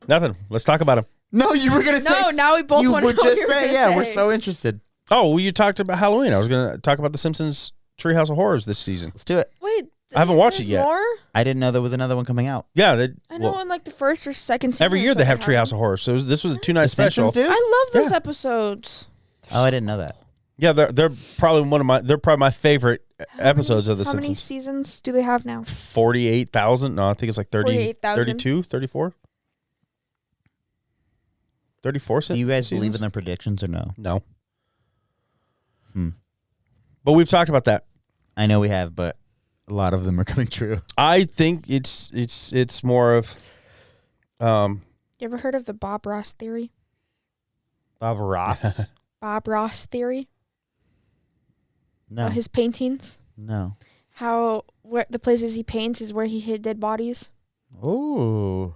D: Nothing. Let's talk about him.
E: No, you were going to say.
B: No, now we both
E: you
B: want to
E: would
B: know what
E: just
B: you were
E: say,
B: gonna
E: yeah, we're
B: say.
E: so interested.
D: Oh, well, you talked about Halloween. I was going to talk about The Simpsons Treehouse of Horrors this season.
E: Let's do it.
B: Wait,
D: I haven't watched it
B: there's
D: yet.
B: More?
E: I didn't know there was another one coming out.
D: Yeah.
B: I know in like the first or second season.
D: Every
B: or
D: year they have
B: something
D: Treehouse of Horrors. So this was a 2-night
E: The
D: special.
E: Simpsons, dude?
B: I love those
D: Yeah.
B: episodes.
E: Oh, I didn't know that.
D: Yeah, they're probably they're probably my favorite episodes of The
B: How many
D: Simpsons.
B: seasons do they have now?
D: 48,000. No, I think it's like 30,
B: 48,000.
D: 32, 34. 34
E: Do you guys believe in
D: seasons?
E: their predictions or no?
D: No.
E: Hmm.
D: But we've talked about that.
E: I know we have, but a lot of them are coming true.
D: I think it's more of
B: You ever heard of the Bob Ross theory?
E: Bob Ross?
B: Bob Ross theory?
E: No.
B: About his paintings?
E: No.
B: How where the places he paints is where he hid dead bodies?
E: Oh.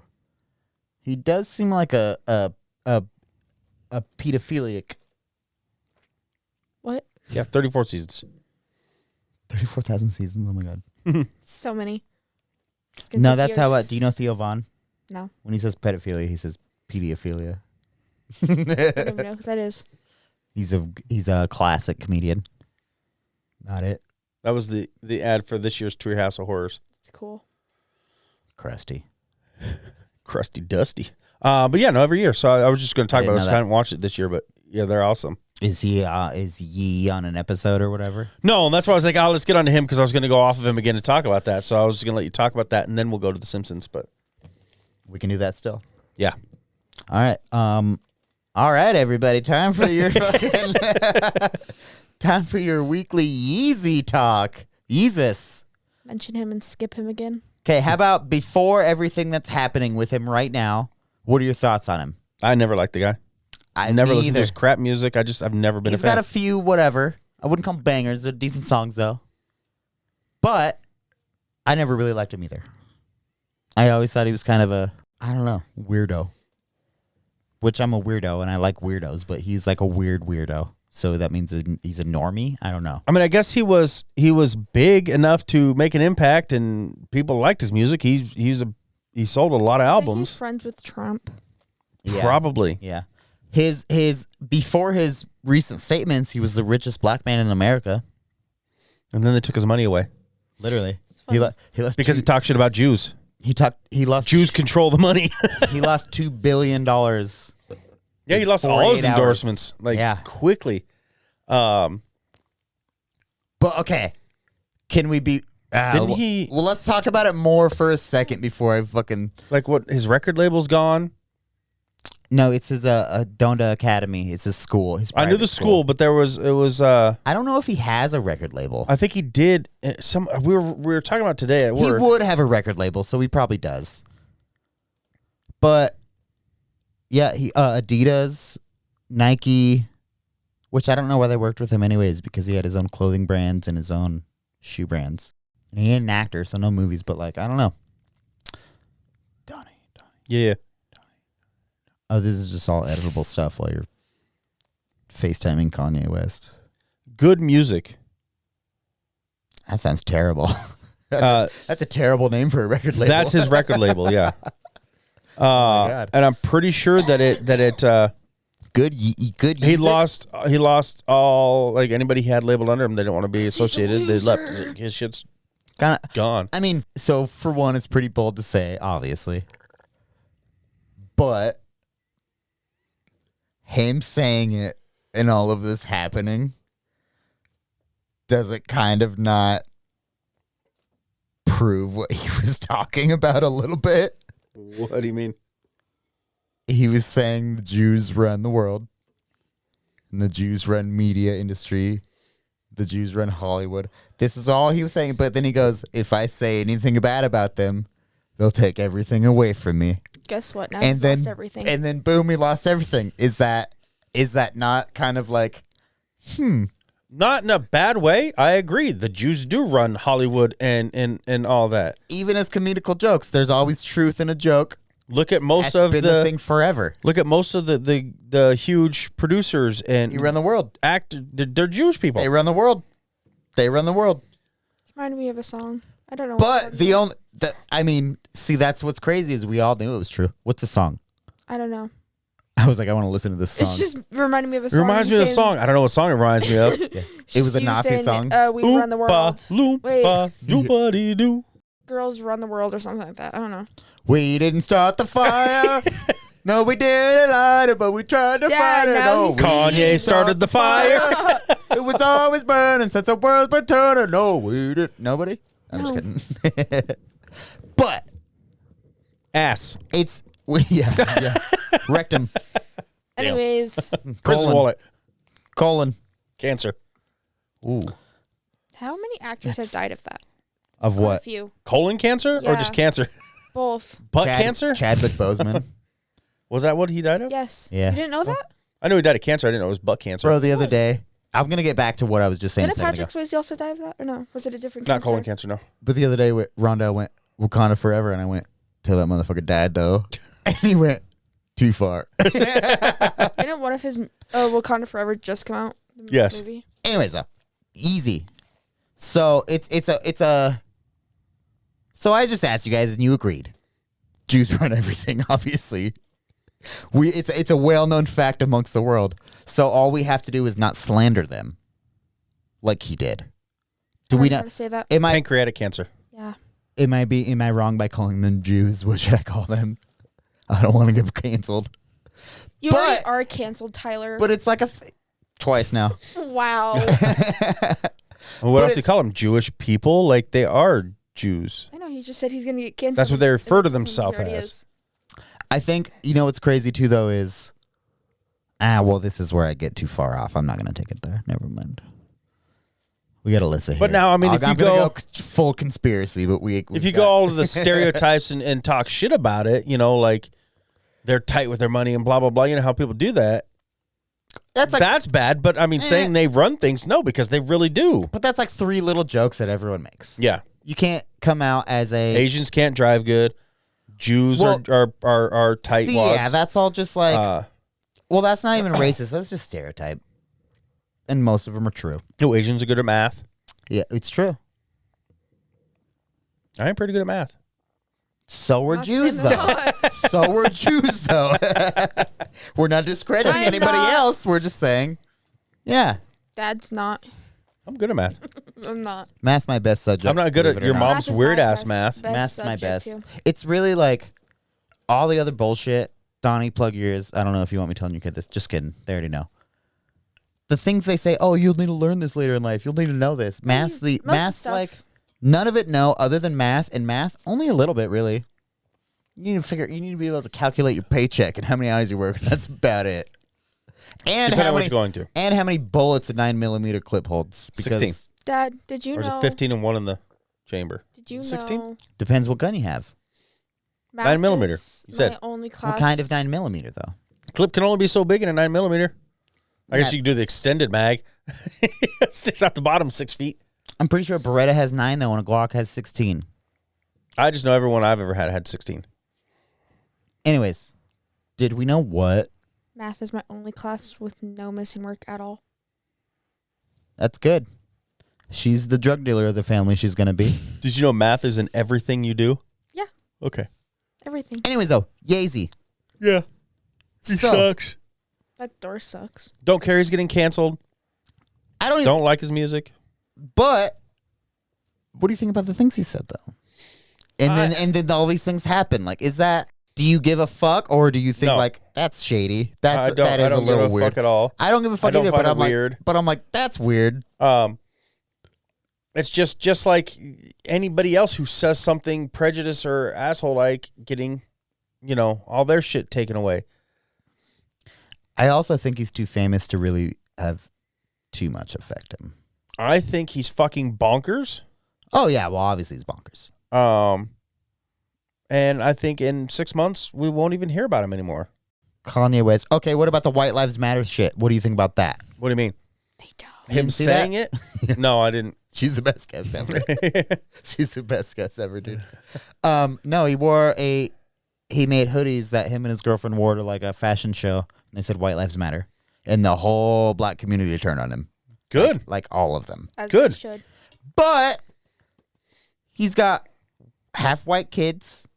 E: He does seem like a pedophilic.
B: What?
D: yeah, 34 seasons.
E: 34,000 seasons. Oh my god.
B: So many. It's gonna
E: No,
B: take
E: that's how.
B: years.
E: Do you know Theo Vaughn?
B: No.
E: When he says pedophilia, he says pedophilia.
B: I don't even know who that is.
E: He's a classic comedian. Not it.
D: That was the ad for this year's Treehouse of Horrors.
B: It's cool.
E: Crusty.
D: Crusty Dusty. But yeah, no, every year. So I was just going to talk
E: didn't
D: about this.
E: know
D: I
E: that.
D: haven't watched it this year, but yeah, they're awesome.
E: Is Yee on an episode or whatever?
D: No, and that's why I was like, oh, let's get on to him because I was going to go off of him again to talk about that. So I was just going to let you talk about that, and then we'll go to The Simpsons. But
E: We can do that still.
D: yeah.
E: All right. All right, everybody. Time for your time for your weekly Yeezy talk. Yeezus.
B: Mention him and skip him again.
E: Okay, how about before everything that's happening with him right now? What are your thoughts on him?
D: I never liked the guy.
E: I
D: never
E: me
D: listened to
E: either.
D: his crap music. I've never been
E: He's
D: a fan.
E: got a few whatever. I wouldn't call them bangers. They're decent songs though. But I never really liked him either. I always thought he was kind of a, I don't know, weirdo. Which I'm a weirdo and I like weirdos, but he's like a weird weirdo. So that means he's a normie? I don't know.
D: I mean, I guess he was big enough to make an impact, and people liked his music. He sold a lot of
B: Isn't he
D: albums.
B: friends with Trump?
E: Yeah.
D: Probably.
E: Yeah. His before his recent statements, he was the richest black man in America.
D: And then they took his money away
E: Literally.
B: funny.
E: He lost
D: because he talked shit about Jews.
E: he lost
D: Jews control the money.
E: he lost $2 billion.
D: Yeah, he lost all his
E: 48 hours.
D: endorsements quickly.
E: But okay, can we be?
D: Didn't he-
E: Well, let's talk about it more for a second before I fucking.
D: Like what? His record label's gone.
E: No, it's his Donda Academy. It's his school. His
D: I knew
E: private
D: the school, but it was.
E: I don't know if he has a record label.
D: I think he did. We were talking about today at
E: He
D: work.
E: would have a record label, so he probably does. But yeah, he Adidas, Nike, which I don't know why they worked with him anyways, because he had his own clothing brands and his own shoe brands. And he ain't an actor, so no movies, but like, I don't know. Donny.
D: Yeah.
E: Oh, this is just all editable stuff while you're FaceTiming Kanye West.
D: Good music.
E: That sounds terrible. That's a terrible name for a record label.
D: That's his record label. Yeah.
E: God.
D: And I'm pretty sure that it.
E: good.
D: He lost all, like, anybody he had labeled under him. They didn't want to be associated. They left. His shit's
E: Kind of
D: gone.
E: I mean, so for one, it's pretty bold to say, obviously. But him saying it and all of this happening, does it kind of not prove what he was talking about a little bit?
D: What do you mean?
E: He was saying the Jews run the world, and the Jews run media industry. The Jews run Hollywood. This is all he was saying. But then he goes, if I say anything bad about them, they'll take everything away from me.
B: Guess what? Now
E: And
B: he's
E: then,
B: lost everything.
E: and then boom, he lost everything. Is that not kind of like,
D: Not in a bad way. I agree. The Jews do run Hollywood and all that.
E: even as comedical jokes, there's always truth in a joke.
D: Look at most
E: That's
D: of
E: been the thing forever.
D: Look at most of the huge producers and
E: You run the world.
D: They're Jewish people.
E: They run the world. They run the world.
B: Reminded me of a song. I don't know.
E: But see, that's what's crazy is we all knew it was true. What's the song?
B: I don't know.
E: I was like, I want to listen to this song.
B: It's just reminding me of a
D: It
B: song.
D: reminds me of the song. I don't know what song it reminds me of.
E: It was a
B: You
E: Nazi
B: saying,
E: song.
B: We run the world.
D: Loompa,
B: Wait.
D: loompa, doo.
B: Girls run the world or something like that. I don't know.
E: We didn't start the fire. No, we didn't light it, but we tried to
B: Dad,
E: fight it.
B: now
E: No,
B: he's-
E: we
D: Kanye
E: didn't
D: started
E: start
D: the fire.
E: It was always burning since the world's been turning. No, we didn't. Nobody? I'm just
B: No.
E: kidding. But
D: Ass.
E: it's, yeah. Rectum.
B: Anyways,
D: Prison
E: Colon.
D: wallet.
E: Colon.
D: Cancer. Ooh.
B: how many actors have died of that?
E: Of
B: A
E: what?
B: few.
D: Colon cancer or
B: Yeah.
D: just cancer?
B: Both.
D: Butt cancer?
E: Chadwick Boseman.
D: Was that what he died of?
B: Yes.
E: Yeah.
B: You didn't know that?
D: I knew he died of cancer. I didn't know it was butt cancer.
E: Bro, the other day, I'm going to get back to what I was just saying a
B: Didn't
E: second
B: Patrick
E: ago.
B: Swayze also die of that? Or no? Was it a different
D: Not
B: cancer?
D: colon cancer, no.
E: But the other day, Rondell went, Wakanda forever, and I went, tell that motherfucker died, though. And he went, too far.
B: Didn't one of his Wakanda Forever just come out? The
D: Yes.
B: Movie?
E: Anyways, though, easy. So it's a. So I just asked you guys, and you agreed. Jews run everything, obviously. It's a well-known fact amongst the world. So all we have to do is not slander them, like he did. Do
B: I
E: we
B: don't know how
E: not?
B: to say that.
E: Am I?
D: Pancreatic cancer.
B: Yeah.
E: Am I wrong by calling them Jews? What should I call them? I don't want to get canceled.
B: You
E: But-
B: already are canceled, Tyler.
E: But it's like twice now.
B: Wow.
D: Well, what
E: But
D: else do you call them? Jewish people? Like, they are Jews.
B: I know, he just said he's going to get canceled.
D: That's what they refer to
B: and
D: themselves
B: he already
D: as.
B: is.
E: I think, what's crazy too, though, is, this is where I get too far off. I'm not going to take it there. Never mind. We got Alyssa here.
D: But now, I mean, if you
E: I'm gonna
D: go-
E: full conspiracy, but
D: If you go all to the stereotypes and talk shit about it, like they're tight with their money and blah, blah, blah. You know how people do that. That's bad. But I mean, saying they run things, no, because they really do.
E: But that's like three little jokes that everyone makes.
D: Yeah.
E: You can't come out as a
D: Asians can't drive good. Jews
E: Well,
D: are tight
E: See,
D: wads.
E: yeah, that's all just like. Well, that's not even racist. That's just stereotype, and most of them are true.
D: No, Asians are good at math.
E: Yeah, it's true.
D: I am pretty good at math.
E: So were
B: Not
E: Jews,
B: saying they're
E: though.
B: not.
E: So were Jews, though. We're not discrediting
B: I'm
E: anybody
B: not.
E: else. We're just saying, yeah.
B: Dad's not.
D: I'm good at math.
B: I'm not.
E: Math's my best subject.
D: I'm not good
E: believe
D: at
E: it or
D: your
E: not.
D: mom's
B: Math is
D: weird
B: my
D: ass
B: best-
D: math.
E: Math's my
B: subject,
E: best.
B: too.
E: It's really like all the other bullshit. Donny, plug your ears. I don't know if you want me telling your kid this. Just kidding. They already know. The things they say, oh, you'll need to learn this later in life. You'll need to know this. Math's
B: stuff-
E: like none of it. No, other than math, and math only a little bit really. You need to be able to calculate your paycheck and how many hours you work. That's about it. And
D: Depending
E: how
D: on what
E: many
D: you're going to.
E: and how many bullets a 9mm clip holds.
D: 16.
B: Dad, did you
D: Or is
B: know?
D: it 15 and 1 in the chamber?
B: Did you
D: 16?
B: know?
E: Depends what gun you have.
B: Math
D: 9mm,
B: is
D: you said.
B: My only class.
E: What kind of 9mm though?
D: Clip can only be so big in a 9mm. I guess
E: Yeah.
D: you can do the extended mag. It sticks out the bottom 6 feet.
E: I'm pretty sure a Beretta has 9 though, and a Glock has 16.
D: I just know everyone I've ever had 16.
E: Anyways, did we know what?
B: Math is my only class with no missing work at all.
E: That's good. She's the drug dealer of the family. She's gonna be.
D: Did you know math is in everything you do?
B: Yeah.
D: Okay.
B: Everything.
E: Anyways, though, Yeezy.
D: Yeah. He
E: So-
D: sucks.
B: That door sucks.
D: Don't care he's getting canceled.
E: I don't even.
D: Don't like his music.
E: But what do you think about the things he said though? And then all these things happen. Like, is that? Do you give a fuck, or do you think
D: No.
E: like that's shady?
D: I
E: That
D: don't
E: is a little
D: give a
E: weird.
D: fuck at all.
E: I don't give a fuck
D: I don't
E: either.
D: find
E: But
D: it
E: I'm
D: weird.
E: like, that's weird.
D: It's just like anybody else who says something prejudice or asshole like getting, all their shit taken away.
E: I also think he's too famous to really have too much affect him.
D: I think he's fucking bonkers.
E: Oh yeah, well obviously he's bonkers.
D: And I think in 6 months we won't even hear about him anymore.
E: Kanye West. Okay, what about the White Lives Matter shit? What do you think about that?
D: What do you mean?
B: They don't.
D: Him
E: didn't see
D: saying it? No, I didn't.
E: She's the best guest ever. She's the best guest ever, dude. No, he made hoodies that him and his girlfriend wore to like a fashion show, and they said White Lives Matter, and the whole black community turned on him.
D: Good.
E: Like all of them.
B: As
D: Good.
B: they should.
E: But he's got half white kids.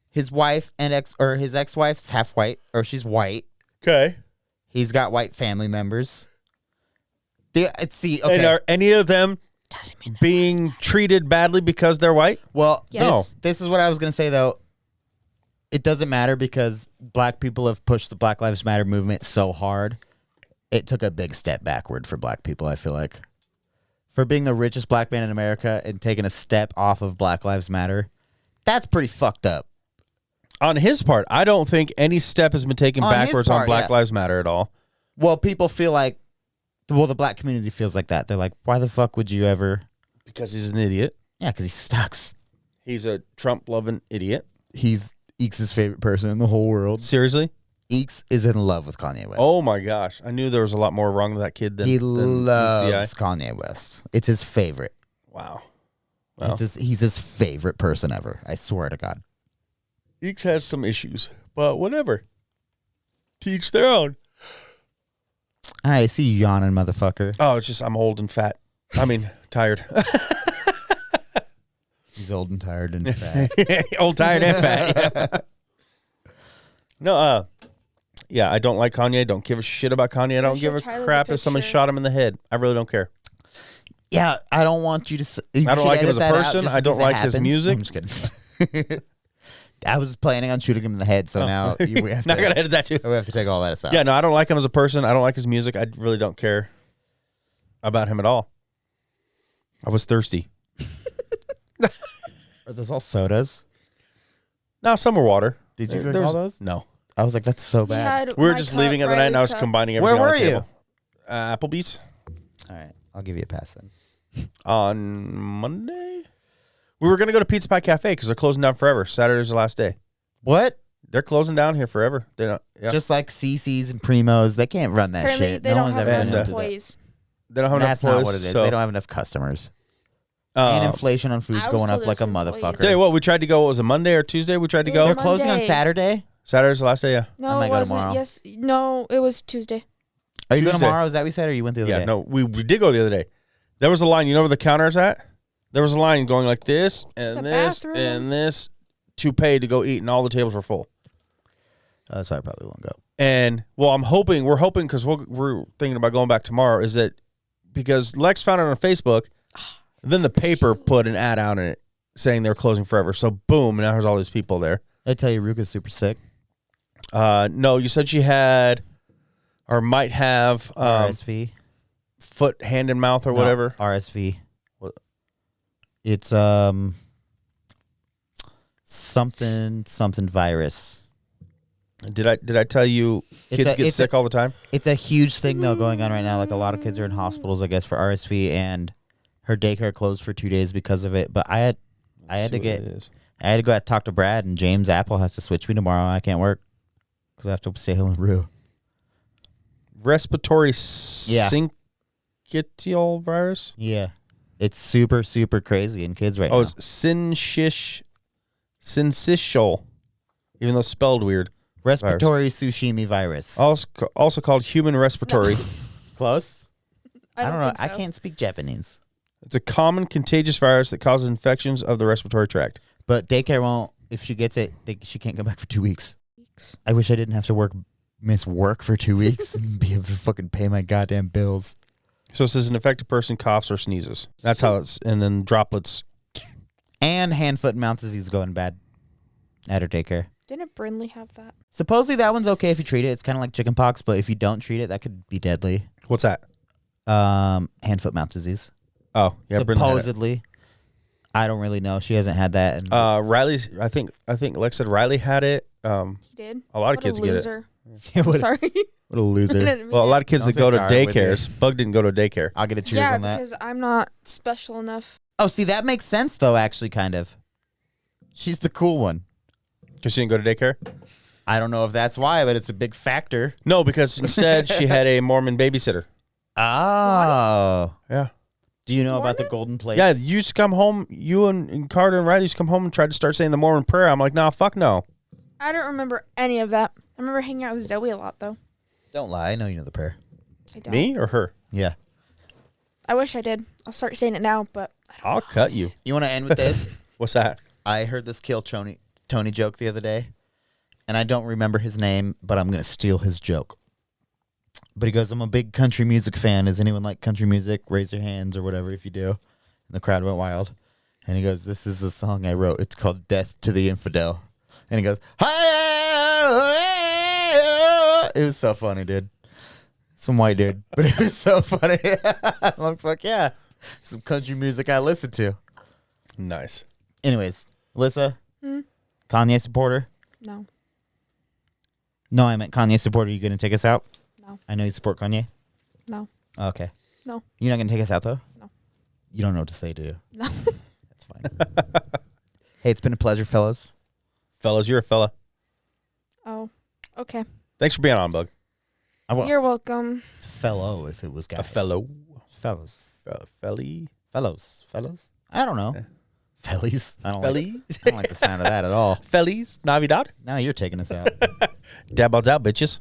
E: His wife and his ex-wife's half white, or she's white.
D: Okay.
E: He's got white family members. Okay.
D: And are any of them
B: Doesn't mean
D: being treated badly because they're white?
E: Well,
B: Yes.
E: this is what I was going to say, though. It doesn't matter because black people have pushed the Black Lives Matter movement so hard. It took a big step backward for black people, I feel like. For being the richest black man in America and taking a step off of Black Lives Matter, that's pretty fucked up.
D: On his part, I don't think any step has been taken
E: On his
D: backwards on
E: part,
D: Black
E: yeah.
D: Lives Matter at all.
E: Well, people feel like, the black community feels like that. They're like, why the fuck would you ever?
D: Because he's an idiot.
E: Yeah, because he sucks.
D: He's a Trump-loving idiot.
E: He's Eeks' favorite person in the whole world.
D: Seriously?
E: Eeks is in love with Kanye West.
D: Oh my gosh. I knew there was a lot more wrong with that kid than
E: he
D: than
E: loves
D: meets the eye.
E: Kanye West. It's his favorite.
D: Wow. Well,
E: He's his favorite person ever. I swear to God.
D: Eeks has some issues, but whatever. Teach their own.
E: All right, I see you yawning, motherfucker.
D: Oh, it's just I'm old and fat. I mean, tired.
E: He's old and tired and fat.
D: Old, tired, and fat. Yeah. No, yeah, I don't like Kanye. Don't give a shit about Kanye. I don't give a crap if someone shot him in the head. I really don't care.
E: Yeah, I don't want you to. You
D: I don't
E: should
D: like him
E: edit
D: as a
E: that out
D: person.
E: just
D: I don't
E: because it
D: like his
E: happens.
D: music.
E: I'm just kidding. I was planning on shooting him in the head, so now we have
D: Not
E: to.
D: gonna edit that too.
E: We have to take all that aside.
D: Yeah, no, I don't like him as a person. I don't like his music. I really don't care about him at all. I was thirsty.
E: Are those all sodas?
D: No, some were water.
E: Did you
D: There
E: drink all
D: was-
E: those?
D: No.
E: I was like, that's so bad.
D: We were just leaving at the night, and I was combining everything
E: Where
D: on
E: were
D: the
E: you?
D: table. Applebee's
E: All right, I'll give you a pass then.
D: on Monday. We were gonna go to Pizza Pie Cafe because they're closing down forever. Saturday's the last day.
E: What?
D: They're closing down here forever. They don't. Yeah.
E: Just like CC's and Primos, they can't run that
B: Apparently,
E: shit.
B: they
E: No
B: don't
E: one's
B: have
E: ever
B: enough
E: been able to do that.
B: employees.
D: They don't have enough
E: That's not
D: employees,
E: what it is.
D: so,
E: They don't have enough customers. And inflation on food's
B: I was
E: going
B: told
E: up like a
B: there's employees.
E: motherfucker.
D: Tell you what, we tried to go. What was it, Monday or Tuesday? We tried to
B: It was
D: go.
E: They're closing on
B: Monday.
E: Saturday.
D: Saturday's the last day. Yeah.
B: No,
E: might
B: it
E: go
B: wasn't.
E: tomorrow.
B: Yes, no, it was Tuesday.
E: Are you going
D: Tuesday.
E: tomorrow? Is that what we said, or you went the other
D: Yeah.
E: day?
D: No, we did go the other day. There was a line. You know where the counter's at? There was a line going like this and
B: The
D: this
B: bathroom.
D: and this to pay to go eat, and all the tables were full.
E: So I probably won't go.
D: And we're hoping because we're thinking about going back tomorrow. Is that because Lex found it on Facebook, then the paper put an ad out in it saying they're closing forever. So boom, now there's all these people there.
E: I tell you, Ruka's super sick.
D: No, you said she had or might have
E: RSV,
D: foot, hand, and mouth, or
E: No,
D: whatever.
E: RSV. It's something virus.
D: Did I tell you kids get sick all the time?
E: It's a huge thing though going on right now. Like a lot of kids are in hospitals, I guess, for RSV, and her daycare closed for 2 days because of it. But I had to go out talk to Brad, and James Apple has to switch me tomorrow. I can't work because I have to stay home with Rue.
D: Respiratory syncytial virus.
E: Yeah, it's super super crazy in kids right now.
D: Oh, it's syncytial, even though it's spelled weird.
E: Respiratory sushimi virus.
D: Also called human respiratory.
E: Close. I don't know.
B: think
E: I
B: so.
E: can't speak Japanese.
D: It's a common contagious virus that causes infections of the respiratory tract.
E: But daycare won't. If she gets it, she can't come back for 2 weeks. I wish I didn't have to miss work for 2 weeks and be able to fucking pay my goddamn bills.
D: So it says an affected person coughs or sneezes. That's how it's, and then droplets.
E: And hand, foot, and mouth disease going bad at her daycare.
B: Didn't Brinley have that?
E: Supposedly that one's okay if you treat it. It's kind of like chickenpox, but if you don't treat it, that could be deadly.
D: What's that?
E: Hand, foot, mouth disease.
D: Oh, yeah. Brenda had it.
E: Supposedly. I don't really know. She hasn't had that. And
D: Riley's. I think Lex said Riley had it.
B: He did.
D: A lot of
B: What
D: kids
B: a
D: get it.
B: loser.
E: what,
B: Sorry.
E: what a loser.
D: Well, a lot of kids
E: Don't
D: that go to
E: say sorry with
D: daycares. Bug didn't go to daycare.
E: I'll get a cheers
B: Yeah,
E: on that.
B: because I'm not special enough.
E: Oh, see, that makes sense, though, actually, kind of. She's the cool one.
D: Because she didn't go to daycare?
E: I don't know if that's why, but it's a big factor.
D: No, because instead she had a Mormon babysitter.
E: Oh.
D: Yeah.
E: Do you know about the golden plate?
D: Yeah, you used to come home, you and Carter and Riley used to come home and try to start saying the Mormon prayer. I'm like, nah, fuck no.
B: I don't remember any of that. I remember hanging out with Zoe a lot, though.
E: Don't lie. I know you know the prayer.
B: I don't.
D: Me or her?
E: Yeah.
B: I wish I did. I'll start saying it now, but
D: I'll cut you.
E: You want to end with this?
D: What's that?
E: I heard this Kill Tony joke the other day, and I don't remember his name, but I'm going to steal his joke. But he goes, I'm a big country music fan. Does anyone like country music? Raise your hands or whatever if you do. And the crowd went wild. And he goes, this is a song I wrote. It's called Death to the Infidel. And he goes, hi. It was so funny, dude. Some white dude. But it was so funny. I'm like, fuck yeah. Some country music I listen to.
D: Nice.
E: Anyways, Alyssa, Kanye supporter?
B: no.
E: No, I meant Kanye supporter. You going to take us out?
B: No.
E: I know you support Kanye.
B: No.
E: Okay.
B: No.
E: You're not going to take us out, though?
B: No.
E: You don't know what to say, do you?
B: No.
E: That's fine. Hey, it's been a pleasure, fellas.
D: Fellas, you're a fella.
B: Oh, okay.
D: Thanks for being on, Bug.
B: You're welcome.
E: It's a fellow if it was guys.
D: A fellow.
E: Fellas.
D: Felly.
E: Fellows. I don't know.
D: Yeah.
E: Fellies. I don't
D: Felly.
E: I don't like the sound of that at all.
D: Fellies. Navidad.
E: Now you're taking us out.
D: Dab balls out, bitches.